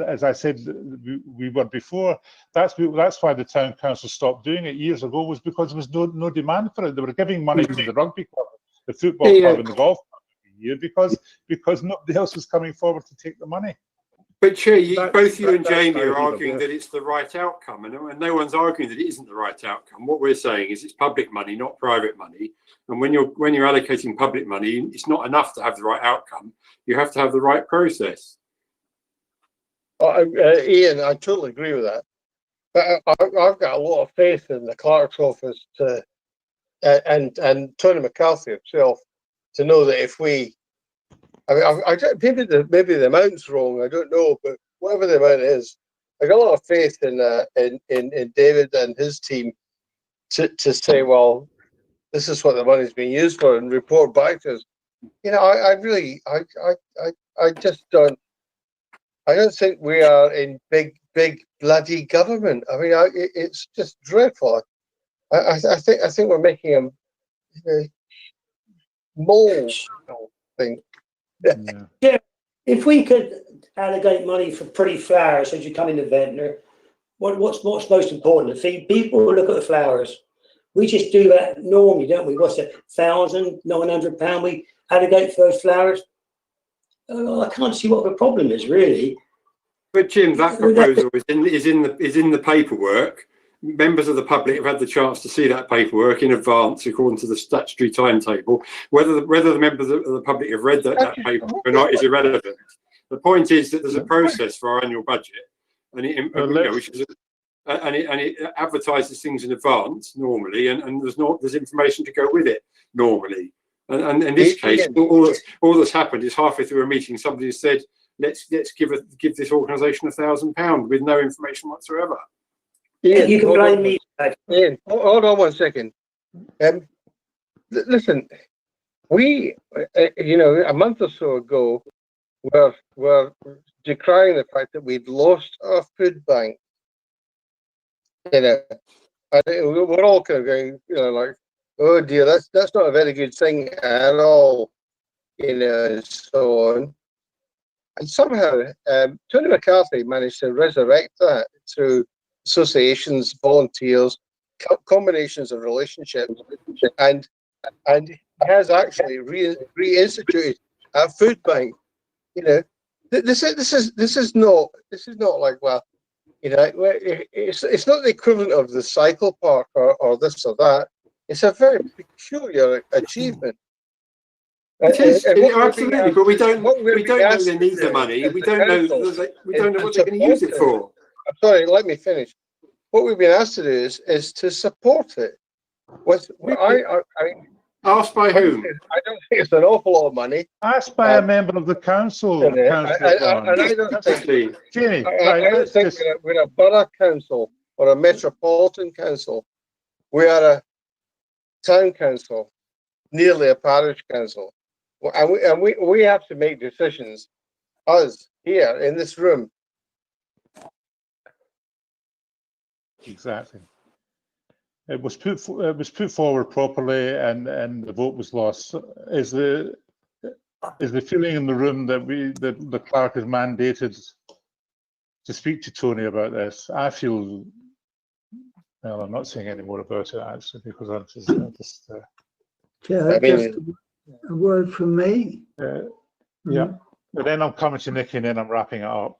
as I said we were before. That's why the town council stopped doing it years ago, was because there was no demand for it. They were giving money to the rugby club, the football club and the golf club every year because nobody else was coming forward to take the money.
But Chair, both you and Jamie are arguing that it's the right outcome, and no one's arguing that it isn't the right outcome. What we're saying is it's public money, not private money. And when you're allocating public money, it's not enough to have the right outcome. You have to have the right process.
Ian, I totally agree with that. But I've got a lot of faith in the clerk's office and Tony McCarthy himself to know that if we, maybe the amount's wrong, I don't know, but whatever the amount is, I got a lot of faith in David and his team to say, well, this is what the money's being used for, and report back to us. You know, I just don't. I don't think we are in big bloody government. I mean, it's just dreadful. I think we're making a mole thing.
Yeah, if we could allocate money for pretty flowers as you come into Ventnor, what's most important? To feed people who look at the flowers. We just do that normally, don't we? What's it, £1,900 we allocate for those flowers? I can't see what the problem is really.
But Jim, that proposal is in the paperwork. Members of the public have had the chance to see that paperwork in advance, according to the statutory timetable. Whether the members of the public have read that paperwork or not is irrelevant. The point is that there's a process for our annual budget, and it advertises things in advance normally, and there's information to go with it normally. And in this case, all that's happened is halfway through a meeting, somebody has said, let's give this organisation £1,000 with no information whatsoever.
Ian,
you can blame me.
Ian, hold on 1 second. Listen, we, a month or so ago, were decrying the fact that we'd lost our food bank. And we're all kind of going, like, oh dear, that's not a very good thing at all, and so on. And somehow, Tony McCarthy managed to resurrect that through associations, volunteers, combinations of relationships, and has actually reinstituted a food bank. This is not like, well, it's not the equivalent of the cycle park or this or that. It's a very peculiar achievement.
It is absolutely, but we don't know they need the money. We don't know what they're going to use it for.
I'm sorry, let me finish. What we've been asked to do is to support it.
Asked by whom?
I don't think it's an awful lot of money.
Asked by a member of the council.
I don't think we're a borough council or a metropolitan council. We are a town council, nearly a parish council. And we have to make decisions, us here in this room.
Exactly. It was put forward properly, and the vote was lost. Is the feeling in the room that the clerk is mandated to speak to Tony about this? I feel. Well, I'm not saying any more about it actually, because I'm just.
Chair, just a word from me.
Yeah, but then I'm coming to Nicky, and then I'm wrapping it up.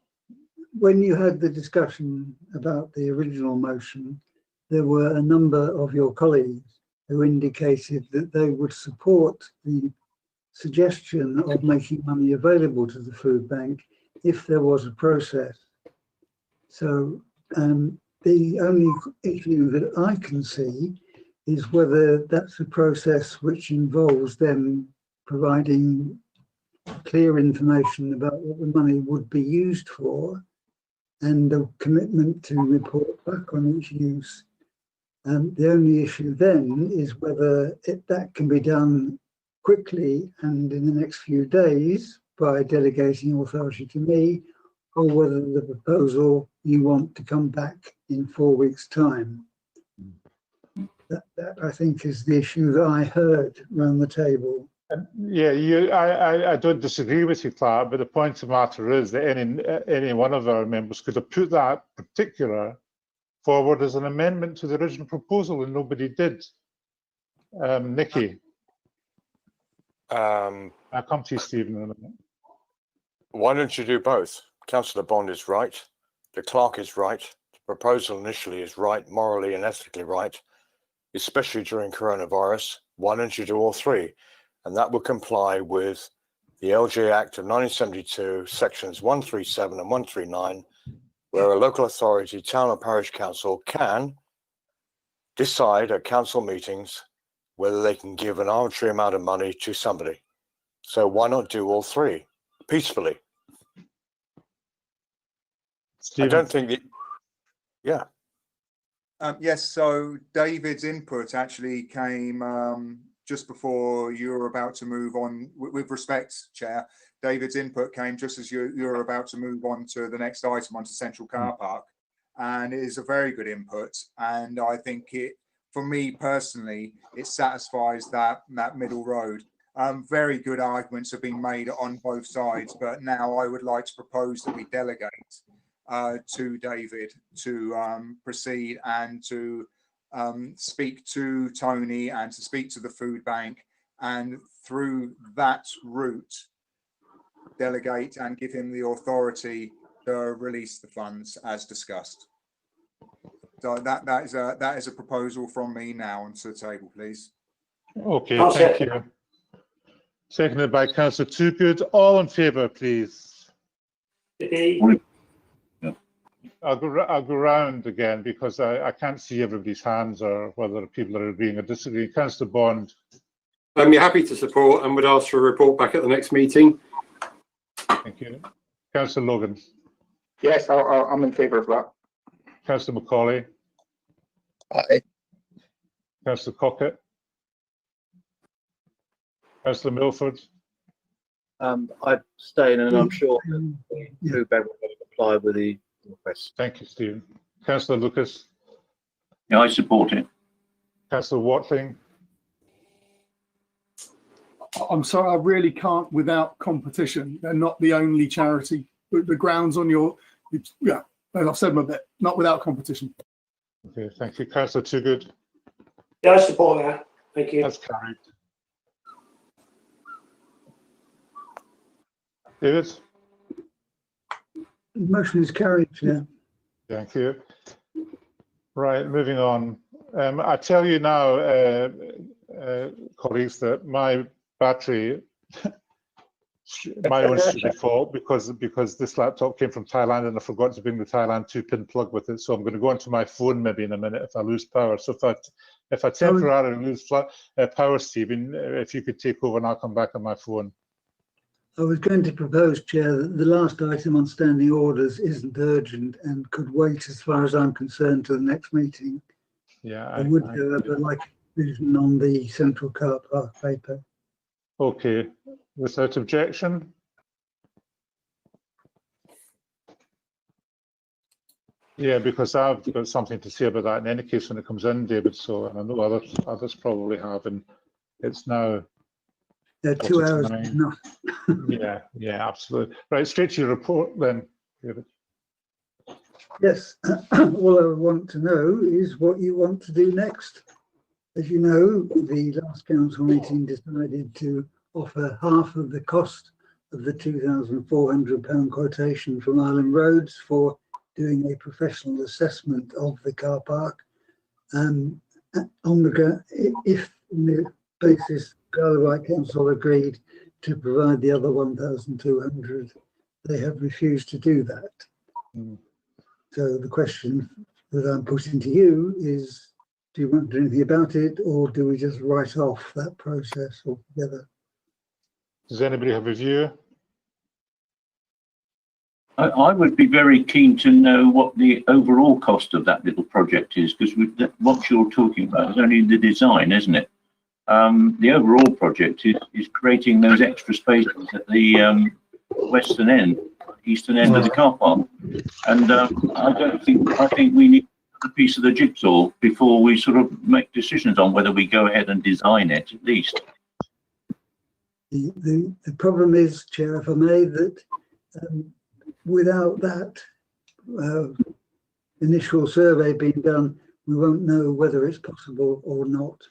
When you had the discussion about the original motion, there were a number of your colleagues who indicated that they would support the suggestion of making money available to the food bank if there was a process. So the only issue that I can see is whether that's a process which involves them providing clear information about what the money would be used for and a commitment to report back on its use. The only issue then is whether that can be done quickly and in the next few days by delegating authority to me, or whether the proposal you want to come back in 4 weeks' time. That I think is the issue that I heard around the table.
Yeah, I don't disagree with you, Clark, but the point of the matter is that any one of our members could have put that particular forward as an amendment to the original proposal, and nobody did. Nicky. I'll come to you, Stephen, in a minute.
Why don't you do both? Councillor Bond is right. The clerk is right. The proposal initially is right, morally and ethically right, especially during coronavirus. Why don't you do all three? And that would comply with the LG Act of 1972, sections 137 and 139, where a local authority, town or parish council can decide at council meetings whether they can give an arbitrary amount of money to somebody. So why not do all three peacefully?
Stephen.
I don't think that, yeah.
Yes, so David's input actually came just before you were about to move on. With respect, Chair, David's input came just as you're about to move on to the next item, onto Central Car Park, and it is a very good input. And I think for me personally, it satisfies that middle road. Very good arguments have been made on both sides, but now I would like to propose that we delegate to David to proceed and to speak to Tony and to speak to the food bank, and through that route delegate and give him the authority to release the funds as discussed. So that is a proposal from me now onto the table, please.
Okay,
I'll
thank
second.
you. Seconded by Councillor Toogood. All in favour, please. I'll go round again because I can't see everybody's hands or whether people are agreeing or disagreeing. Councillor Bond.
You're happy to support and would ask for a report back at the next meeting.
Thank you. Councillor Logan.
Yes, I'm in favour of that.
Councillor Macaulay.
Aye.
Councillor Cockett. Councillor Milford.
I'd stay in, and I'm sure
Yeah.
Blue Bed will comply with the request.
Thank you, Stephen. Councillor Lucas.
Yeah, I support it.
Councillor Watling.
I'm sorry, I really can't without competition. They're not the only charity. The grounds on your, yeah, I've said my bit, not without competition.
Okay, thank you. Councillor Toogood.
Yeah, I support that. Thank you.
That's carried. David.
The motion is carried, Chair.
Thank you. Right, moving on. I tell you now, colleagues, that my battery, my own stupid fault, because this laptop came from Thailand and I forgot to bring the Thailand 2-pin plug with it. So I'm going to go onto my phone maybe in a minute if I lose power. So if I temporarily lose power, Stephen, if you could take over and I'll come back on my phone.
I was going to propose, Chair, that the last item on standing orders isn't urgent and could wait, as far as I'm concerned, to the next meeting.
Yeah,
I would like vision on the central car park paper.
Okay, without objection. Yeah, because I've got something to say about that in any case when it comes in, David. So, and I know others probably have, and it's now.
2 hours is enough.
yeah, absolutely. Right, straight to your report then, David.
Yes, all I want to know is what you want to do next. As you know, the last council meeting decided to offer half of the cost of the £2,400 quotation from Island Roads for doing a professional assessment of the car park. On the if on the basis the Isle of Wight Council agreed to provide the other 1,200, they have refused to do that. So the question that I'm putting to you is, do you want to do anything about it, or do we just write off that process altogether?
Does anybody have a view?
I would be very keen to know what the overall cost of that little project is, because what you're talking about is only the design, isn't it? The overall project is creating those extra spaces at the eastern end of the car park, and I think we need a piece of the jigsaw before we sort of make decisions on whether we go ahead and design it at least.
The problem is, Chair, if I may, that without that initial survey being done, we won't know whether it's possible or not.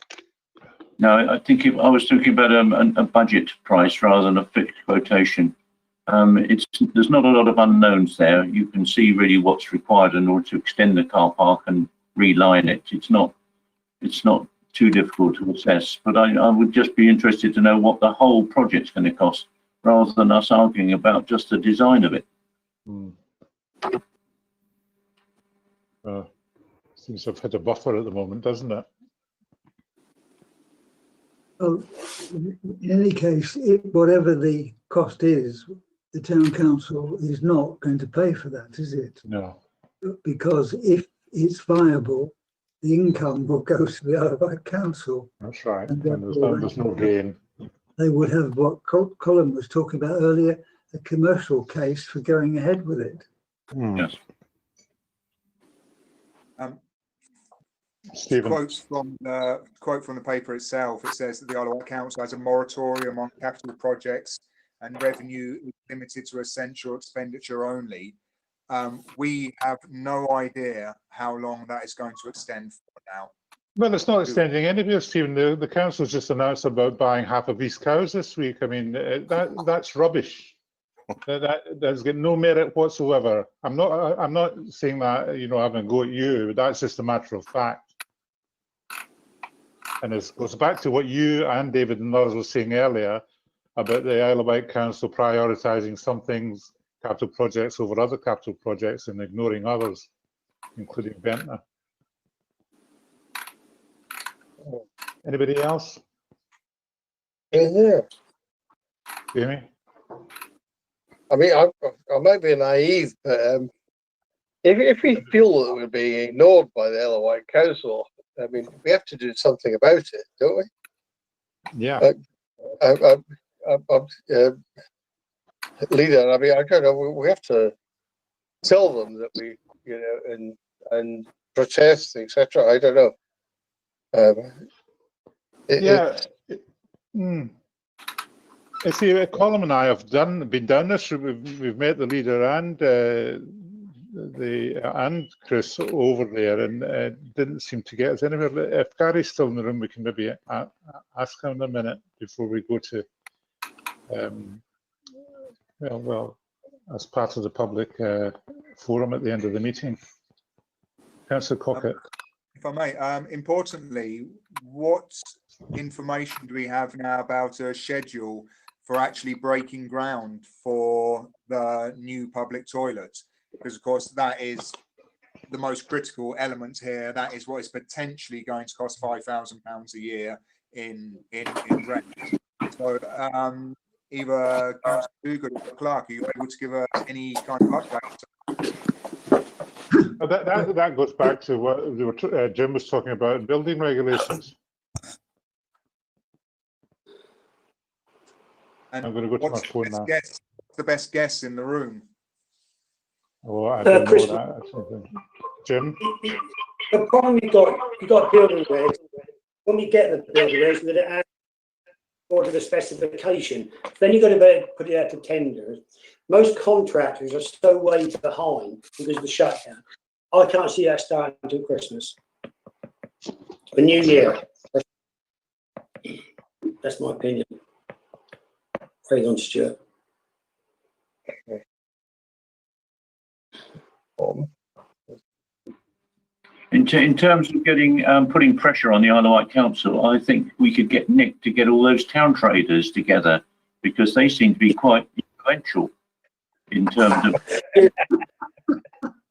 No, I think I was talking about a budget price rather than a fixed quotation. There's not a lot of unknowns there. You can see really what's required in order to extend the car park and reline it. It's not too difficult to assess, but I would just be interested to know what the whole project's going to cost, rather than us arguing about just the design of it.
Seems to have hit a buffer at the moment, doesn't it?
Well, in any case, whatever the cost is, the town council is not going to pay for that, is it?
No.
Because if it's viable, the income will go to the Isle of Wight Council.
That's right.
And
And there's no gain.
They would have what Colin was talking about earlier, a commercial case for going ahead with it.
Yes.
Quote from the paper itself. It says that the Isle of Wight Council has a moratorium on capital projects and revenue is limited to essential expenditure only. We have no idea how long that is going to extend for now.
Well, it's not extending anywhere, Stephen. The council's just announced about buying half of East Cows this week. I mean, that's rubbish. That's got no merit whatsoever. I'm not saying that, you know, having a go at you, but that's just a matter of fact. And it goes back to what you and David and others were saying earlier about the Isle of Wight Council prioritising some things, capital projects over other capital projects, and ignoring others, including Ventnor. Anybody else?
Yeah.
Jamie?
I mean, I might be naive, but if we feel that we're being ignored by the Isle of Wight Council, I mean, we have to do something about it, don't we?
Yeah.
Leader, I mean, I don't know. We have to tell them that we, you know, and protest, etc. I don't know.
See, Colin and I have been down this. We've met the leader and Chris over there, and didn't seem to get us anywhere. If Gary's still in the room, we can maybe ask him in a minute before we go to. Well, as part of the public forum at the end of the meeting. Councillor Cockett.
If I may, importantly, what information do we have now about a schedule for actually breaking ground for the new public toilet? Because of course that is the most critical element here. That is what is potentially going to cost £5,000 a year in rent. So either Councillor Dugan or Clark, are you able to give any kind of update?
That goes back to what Jim was talking about, building regulations.
And
I'm going to go to my phone now.
What's the best guess in the room?
Oh, I don't know that. Actually. Jim?
The problem you've got building regs. When you get the building regs, you're going to add more to the specification. Then you've got to put it out to tenders. Most contractors are so way behind because of the shutdown. I can't see that starting until Christmas. The new year. That's my opinion. Hang on, Stuart.
In terms of getting putting pressure on the Isle of Wight Council, I think we could get Nick to get all those town traders together, because they seem to be quite influential in terms of.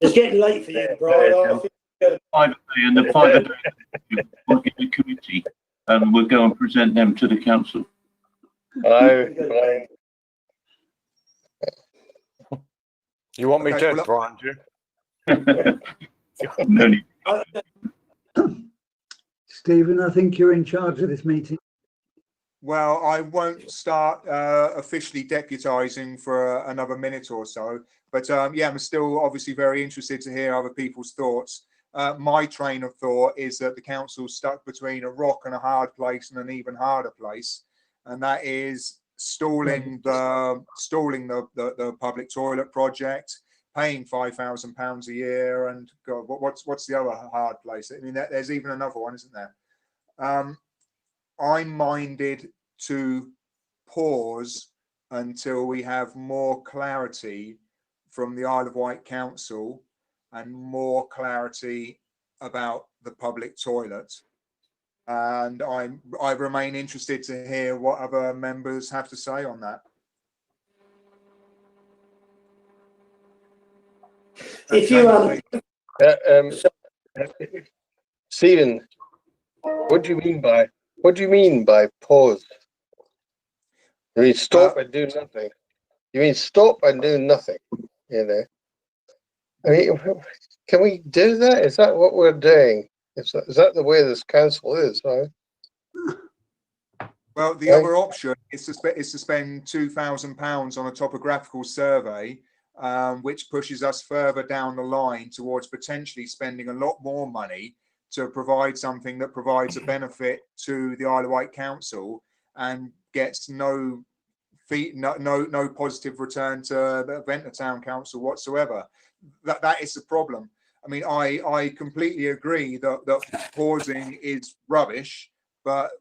It's getting late for you, Brian.
The 5 day in the committee, and we'll go and present them to the council.
You want me dead, Brian? Do you?
No need.
Stephen, I think you're in charge of this meeting.
Well, I won't start officially deputising for another minute or so, but yeah, I'm still obviously very interested to hear other people's thoughts. My train of thought is that the council's stuck between a rock and a hard place and an even harder place, and that is stalling the public toilet project, paying £5,000 a year, and God, what's the other hard place? I mean, there's even another one, isn't there? I'm minded to pause until we have more clarity from the Isle of Wight Council and more clarity about the public toilet. And I remain interested to hear what other members have to say on that.
If you
Stephen, what do you mean by pause? You mean stop and do nothing? You mean stop and do nothing? You know, I mean, can we do that? Is that what we're doing? Is that the way this council is? Right?
Well, the other option is to spend £2,000 on a topographical survey, which pushes us further down the line towards potentially spending a lot more money to provide something that provides a benefit to the Isle of Wight Council and gets no positive return to the Ventnor Town Council whatsoever. That is the problem. I mean, I completely agree that pausing is rubbish, but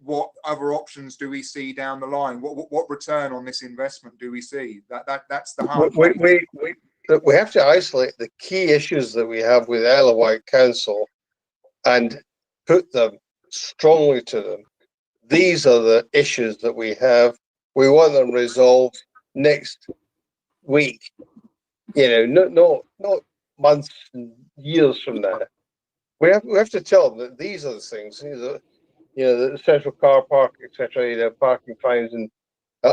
what other options do we see down the line? What return on this investment do we see? That's the hard part.
We have to isolate the key issues that we have with Isle of Wight Council and put them strongly to them. These are the issues that we have. We want them resolved next week. You know, not months and years from now. We have to tell them that these are the things. The central car park, etc. Parking fines and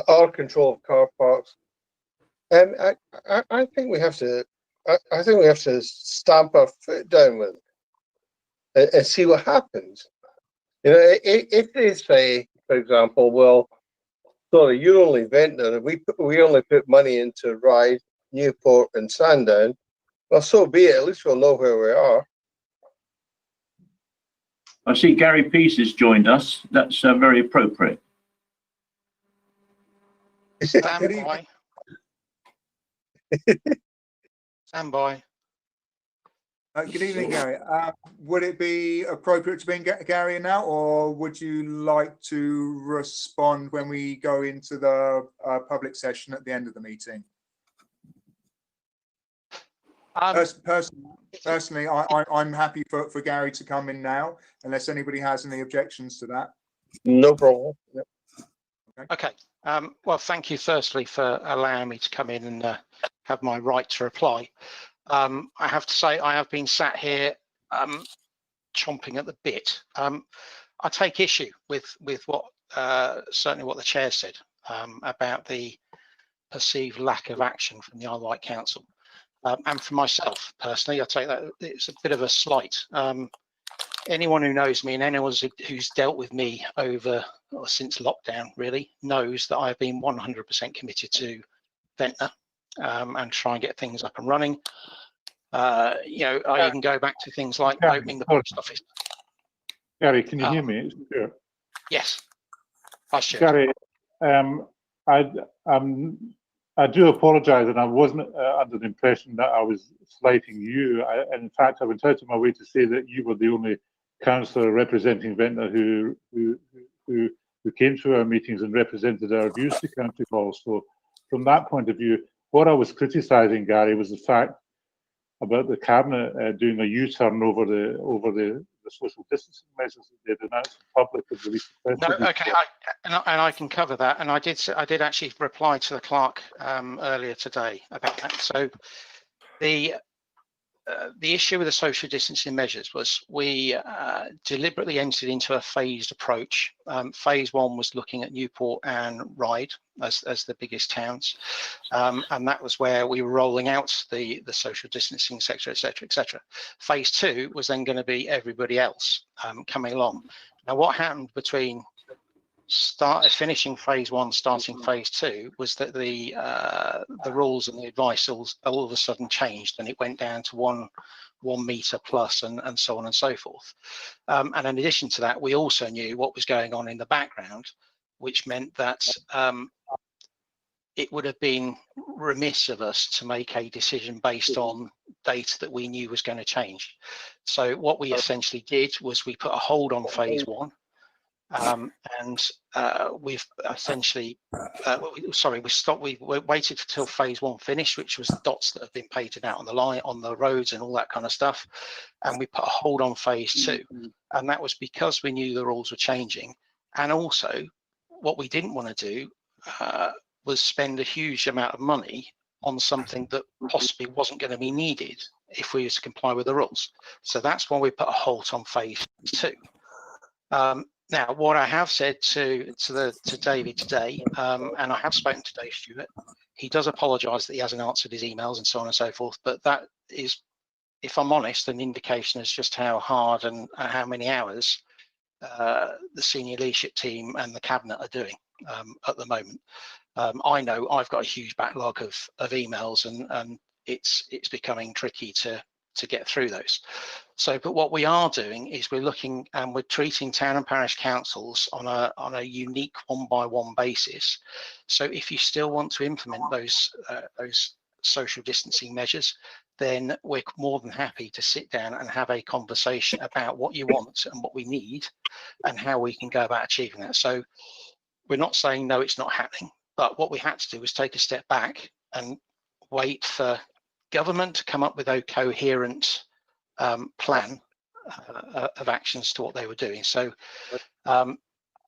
our control of car parks. And I think we have to. I think we have to stamp our foot down with it and see what happens. If they say, for example, well, sorry, you're only Ventnor, and we only put money into Ryde, Newport, and Sandown. Well, so be it. At least we'll know where we are.
I see Gary Peace has joined us. That's very appropriate.
Stand by. Stand by.
Good evening, Gary. Would it be appropriate to bring Gary in now, or would you like to respond when we go into the public session at the end of the meeting? Personally, I'm happy for Gary to come in now, unless anybody has any objections to that.
No problem. Yep.
Okay. Well, thank you firstly for allowing me to come in and have my right to reply. I have to say I have been sat here chomping at the bit. I take issue with what certainly what the chair said about the perceived lack of action from the Isle of Wight Council. And for myself personally, I take that it's a bit of a slight. Anyone who knows me and anyone who's dealt with me since lockdown really knows that I've been 100% committed to Ventnor and try and get things up and running. I even go back to things like opening the post office.
Gary, can you hear me? Sure.
Yes, I should.
Gary, I do apologise, and I wasn't under the impression that I was slighting you. In fact, I went out of my way to say that you were the only councillor representing Ventnor who came to our meetings and represented our views to County Hall. So, from that point of view, what I was criticising, Gary, was the fact about the cabinet doing a U-turn over the social distancing measures that they'd announced in public and released.
No, okay, I can cover that, and I did actually reply to the clerk earlier today about that. So the issue with the social distancing measures was we deliberately entered into a phased approach. Phase one was looking at Newport and Ryde as the biggest towns, and that was where we were rolling out the social distancing sector, etc. Phase two was then going to be everybody else coming along. Now, what happened between finishing phase one, starting phase two, was that the rules and the advice all of a sudden changed, and it went down to one metre plus and so on and so forth. And in addition to that, we also knew what was going on in the background, which meant that it would have been remiss of us to make a decision based on data that we knew was going to change. So what we essentially did was we put a hold on phase one. And we've essentially we waited until phase one finished, which was the dots that have been painted out on the line, on the roads and all that kind of stuff, and we put a hold on phase two. And that was because we knew the rules were changing, and also what we didn't want to do was spend a huge amount of money on something that possibly wasn't going to be needed if we were to comply with the rules. So that's why we put a halt on phase two. Now, what I have said to David today, and I have spoken to Dave Stewart, he does apologise that he hasn't answered his emails and so on and so forth, but that is, if I'm honest, an indication as just how hard and how many hours the senior leadership team and the cabinet are doing at the moment. I know I've got a huge backlog of emails, and it's becoming tricky to get through those. So, but what we are doing is we're looking and we're treating town and parish councils on a unique one-by-one basis. So if you still want to implement those social distancing measures, then we're more than happy to sit down and have a conversation about what you want and what we need and how we can go about achieving that. So we're not saying no, it's not happening, but what we had to do was take a step back and wait for government to come up with a coherent plan of actions to what they were doing. So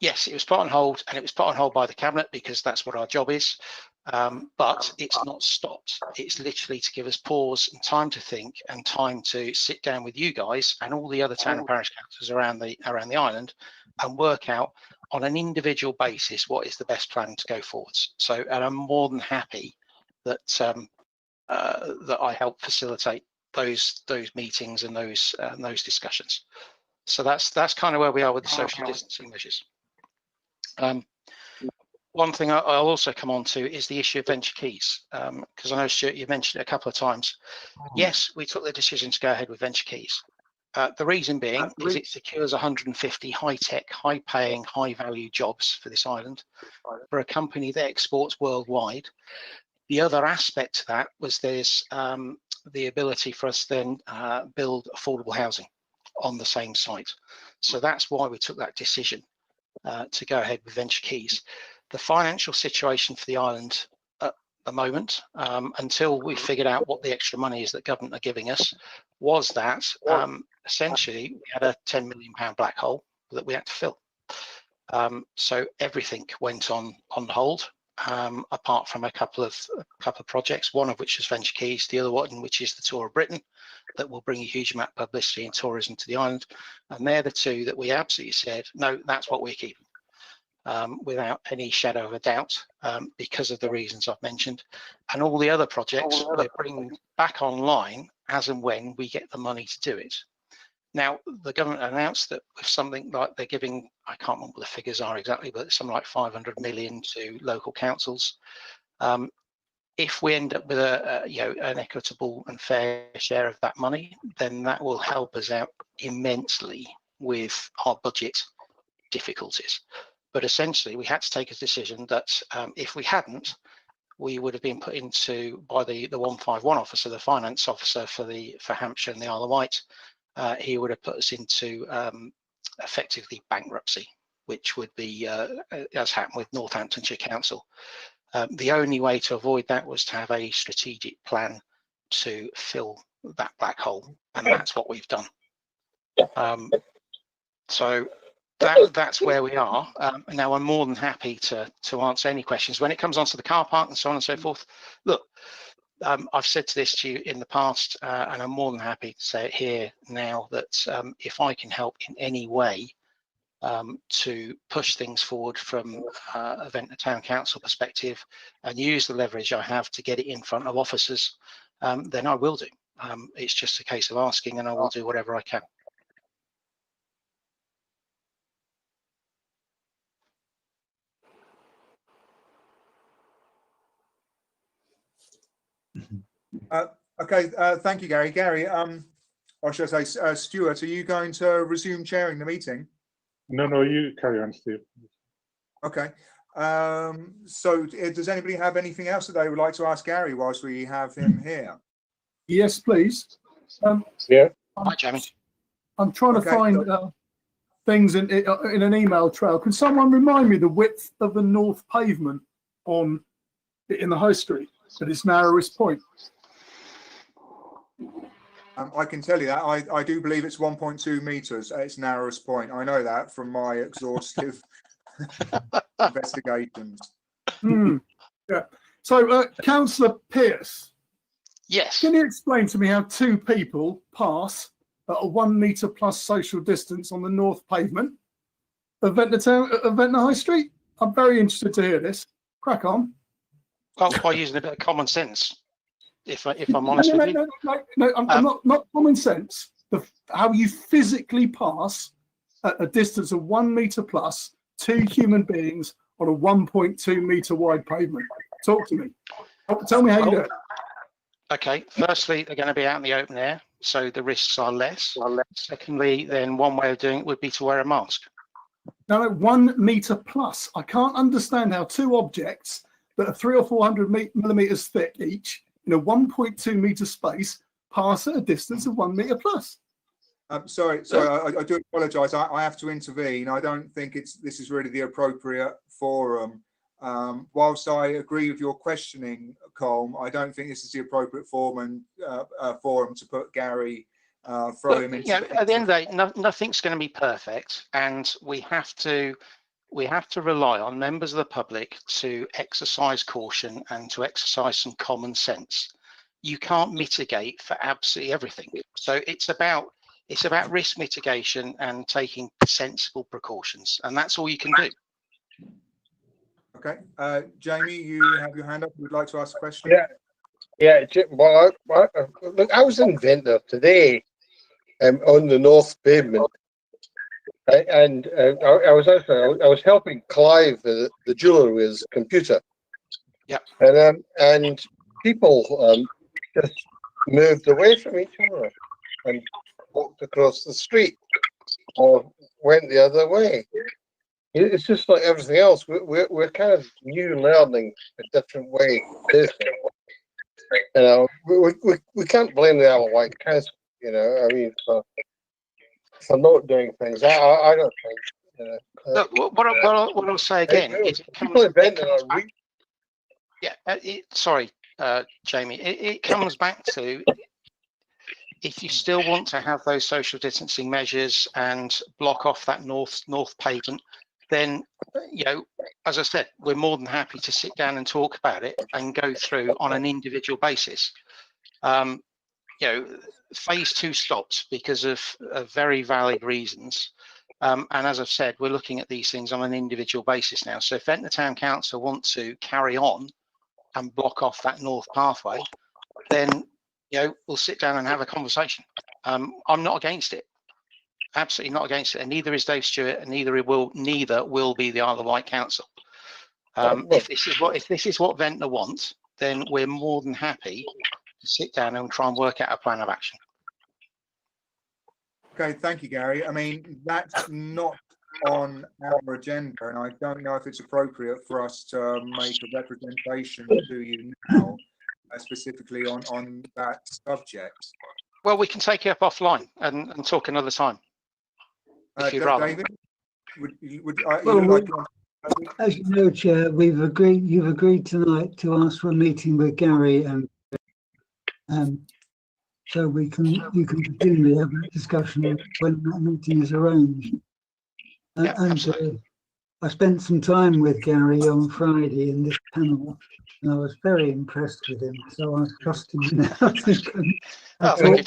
yes, it was put on hold, and it was put on hold by the cabinet because that's what our job is. But it's not stopped. It's literally to give us pause and time to think and time to sit down with you guys and all the other town and parish councils around the island and work out on an individual basis what is the best plan to go forwards. So, and I'm more than happy that that I help facilitate those meetings and those discussions. So that's kind of where we are with the social distancing measures. One thing I'll also come on to is the issue of venture keys, because I know, Stuart, you mentioned it a couple of times. Yes, we took the decision to go ahead with venture keys. The reason being is it secures 150 high-tech, high-paying, high-value jobs for this island for a company that exports worldwide. The other aspect to that was there's the ability for us to then build affordable housing on the same site. So that's why we took that decision to go ahead with venture keys. The financial situation for the island at the moment, until we figured out what the extra money is that government are giving us, was that essentially we had a £10 million black hole that we had to fill. So everything went on hold, apart from a couple of projects, one of which was venture keys, the other one which is the Tour of Britain, that will bring a huge amount of publicity and tourism to the island. And they're the two that we absolutely said, no, that's what we're keeping. Without any shadow of a doubt, because of the reasons I've mentioned. And all the other projects we're bringing back online as and when we get the money to do it. Now, the government announced that with something like they're giving, I can't remember what the figures are exactly, but something like 500 million to local councils. If we end up with an equitable and fair share of that money, then that will help us out immensely with our budget difficulties. But essentially, we had to take a decision that if we hadn't, we would have been put into by the 151 officer, the finance officer for Hampshire and the Isle of Wight. He would have put us into effectively bankruptcy, which would be as happened with Northamptonshire Council. The only way to avoid that was to have a strategic plan to fill that black hole, and that's what we've done. So that's where we are. Now, I'm more than happy to answer any questions when it comes onto the car park and so on and so forth. Look, I've said this to you in the past, and I'm more than happy to say it here now that if I can help in any way to push things forward from a Ventnor Town Council perspective and use the leverage I have to get it in front of officers, then I will do. It's just a case of asking, and I will do whatever I can.
Okay, thank you, Gary. Gary, or should I say, Stuart, are you going to resume chairing the meeting?
No, you carry on, Steve.
Okay. So does anybody have anything else that they would like to ask Gary whilst we have him here?
Yes, please.
Yeah.
Hi, Jamie.
I'm trying to find things in an email trail. Can someone remind me the width of the north pavement in the high street at its narrowest point?
I can tell you that. I do believe it's 1.2 metres at its narrowest point. I know that from my exhaustive investigations.
Yeah. So, Councillor Pearce.
Yes.
Can you explain to me how two people pass at a 1 metre plus social distance on the north pavement of Ventnor High Street? I'm very interested to hear this. Crack on.
Well, by using a bit of common sense, if I'm honest with you.
No, I'm not common sense. How you physically pass at a distance of 1 metre plus two human beings on a 1.2 metre wide pavement. Talk to me. Tell me how you do it.
Okay, firstly, they're going to be out in the open air, so the risks are less. Secondly, then one way of doing it would be to wear a mask.
No, 1 metre plus. I can't understand how two objects that are 300 or 400 millimetres thick each in a 1.2 metre space pass at a distance of 1 metre plus.
Sorry, I do apologise. I have to intervene. I don't think this is really the appropriate forum. Whilst I agree with your questioning, Colm, I don't think this is the appropriate forum to put Gary, throw him into.
At the end of the day, nothing's going to be perfect, and we have to rely on members of the public to exercise caution and to exercise some common sense. You can't mitigate for absolutely everything, so it's about risk mitigation and taking sensible precautions, and that's all you can do.
Okay, Jamie, you have your hand up. Would like to ask a question?
Yeah. Well, look, I was in Ventnor today, on the north pavement, and I was helping Clive, the jeweler, with his computer.
Yeah.
And people just moved away from each other and walked across the street or went the other way. It's just like everything else. We're kind of new learning a different way to do things. You know, we can't blame the Isle of Wight Council. You know, I mean, for not doing things. I don't think. You know,
Look, what I'll say again is sorry, Jamie. It comes back to, if you still want to have those social distancing measures and block off that north pavement, then, you know, as I said, we're more than happy to sit down and talk about it and go through on an individual basis. You know, phase 2 stopped because of very valid reasons. And as I've said, we're looking at these things on an individual basis now. So if Ventnor Town Council want to carry on and block off that north pathway, then, you know, we'll sit down and have a conversation. I'm not against it. Absolutely not against it, and neither is Dave Stewart, and neither will be the Isle of Wight Council. If this is what Ventnor wants, then we're more than happy to sit down and try and work out a plan of action.
Okay, thank you, Gary. I mean, that's not on our agenda, and I don't know if it's appropriate for us to make a representation to you now, specifically on that subject.
Well, we can take it up offline and talk another time. If you'd rather.
David,
as you know, Chair, you've agreed tonight to ask for a meeting with Gary, and so you can presumably have that discussion when that meeting is arranged. And I spent some time with Gary on Friday in this panel, and I was very impressed with him. So I trust him now.
Thank you,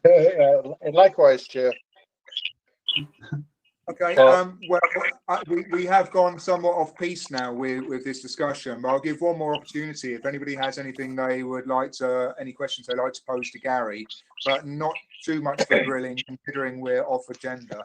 David. Likewise, Chair.
Okay, well, we have gone somewhat off piece now with this discussion, but I'll give one more opportunity if anybody has anything they would like to, any questions they'd like to pose to Gary, but not too much for grilling, considering we're off agenda.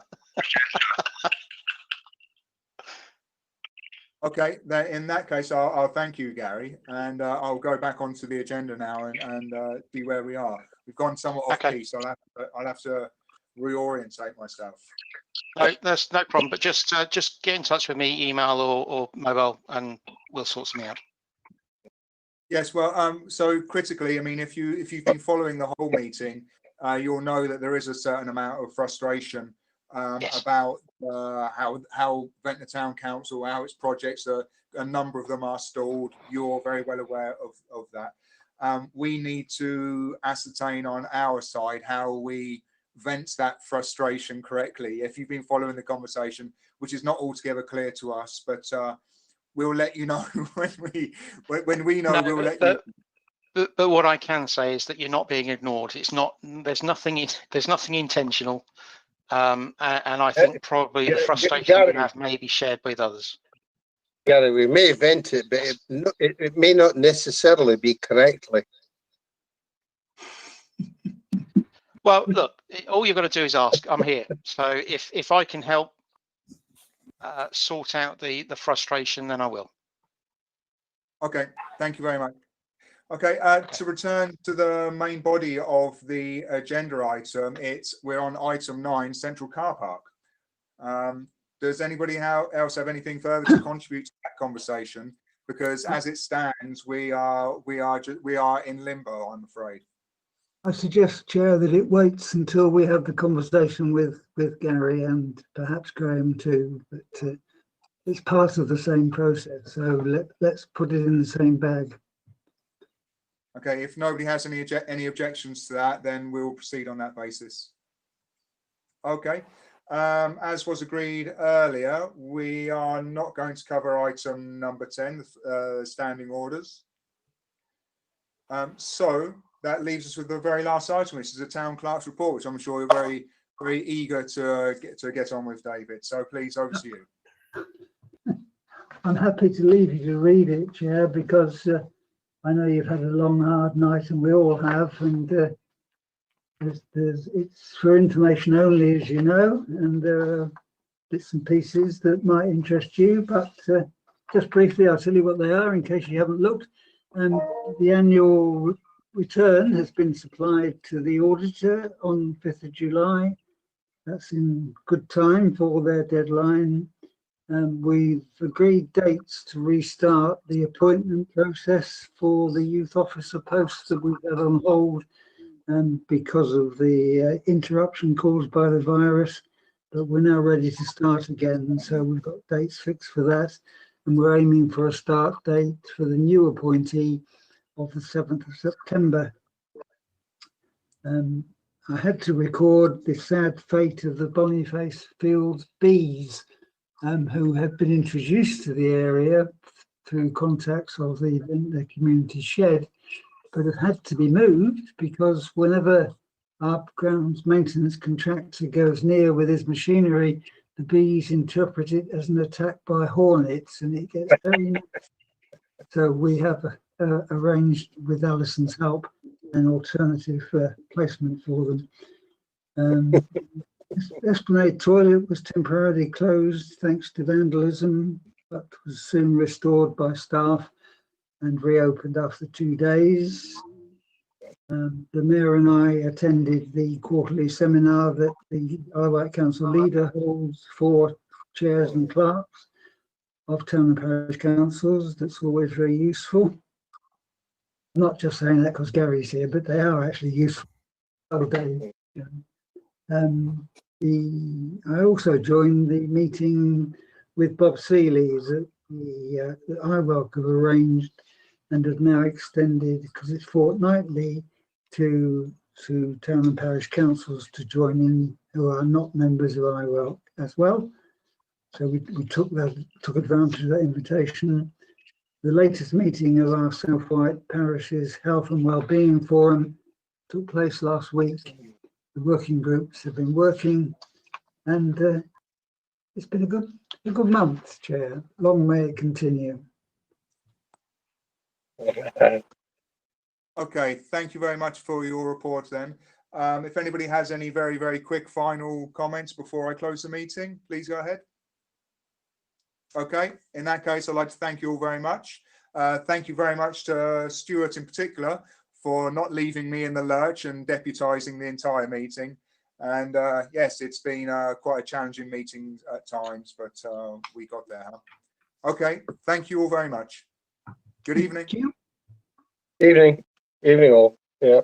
Okay, in that case, I'll thank you, Gary, and I'll go back onto the agenda now and see where we are. We've gone somewhat off piece. I'll have to reorientate myself.
No, that's no problem. But just get in touch with me, email or mobile, and we'll sort something out.
Yes, well, so critically, I mean, if you've been following the whole meeting, you'll know that there is a certain amount of frustration about how Ventnor Town Council, how its projects are. A number of them are stalled. You're very well aware of that. We need to ascertain on our side how we vent that frustration correctly. If you've been following the conversation, which is not altogether clear to us, but we'll let you know when we know. We'll let you.
But what I can say is that you're not being ignored. It's not. There's nothing intentional, and I think probably the frustration you have may be shared with others.
Gary, we may vent it, but it may not necessarily be correctly.
Well, look, all you've got to do is ask. I'm here. So if I can help sort out the frustration, then I will.
Okay, thank you very much. Okay, to return to the main body of the agenda item, we're on item 9, Central Car Park. Does anybody else have anything further to contribute to that conversation because as it stands, we are in limbo, I'm afraid.
I suggest, Chair, that it waits until we have the conversation with Gary and perhaps Graham too. But it's part of the same process, so let's put it in the same bag.
Okay, if nobody has any objections to that, then we'll proceed on that basis. Okay, as was agreed earlier, we are not going to cover item number 10, standing orders. So that leaves us with the very last item, which is the town clerk's report, which I'm sure you're very, very eager to get on with, David. So please, over to you.
I'm happy to leave you to read it, Chair, because I know you've had a long, hard night, and we all have, and it's for information only, as you know, and there are bits and pieces that might interest you, but just briefly, I'll tell you what they are in case you haven't looked. The annual return has been supplied to the auditor on 5th of July. That's in good time for their deadline. We've agreed dates to restart the appointment process for the youth officer posts that we've had on hold because of the interruption caused by the virus, but we're now ready to start again. So we've got dates fixed for that, and we're aiming for a start date for the new appointee of the 7th of September. I had to record the sad fate of the Boniface Fields bees, who have been introduced to the area through contacts of the community shed, but have had to be moved because whenever our grounds maintenance contractor goes near with his machinery, the bees interpret it as an attack by hornets, and it gets very so we have arranged with Alison's help an alternative placement for them. Esplanade toilet was temporarily closed thanks to vandalism, but was soon restored by staff and reopened after 2 days. The Mayor and I attended the quarterly seminar that the Isle of Wight Council leader holds for chairs and clerks of town and parish councils. That's always very useful. I'm not just saying that because Gary's here, but they are actually useful. I also joined the meeting with Bob Seeley's that the IWELC have arranged and have now extended, because it's fortnightly, to town and parish councils to join in who are not members of IWELC as well. So we took advantage of that invitation. The latest meeting of our South Wight Parishes Health and Wellbeing Forum took place last week. The working groups have been working, and it's been a good month, Chair. Long may it continue.
Okay, thank you very much for your report then. If anybody has any very, very quick final comments before I close the meeting, please go ahead. Okay, in that case, I'd like to thank you all very much. Thank you very much to Stuart in particular for not leaving me in the lurch and deputising the entire meeting. And yes, it's been quite a challenging meeting at times, but we got there. Huh? Okay, thank you all very much. Good evening.
Evening all. Yeah.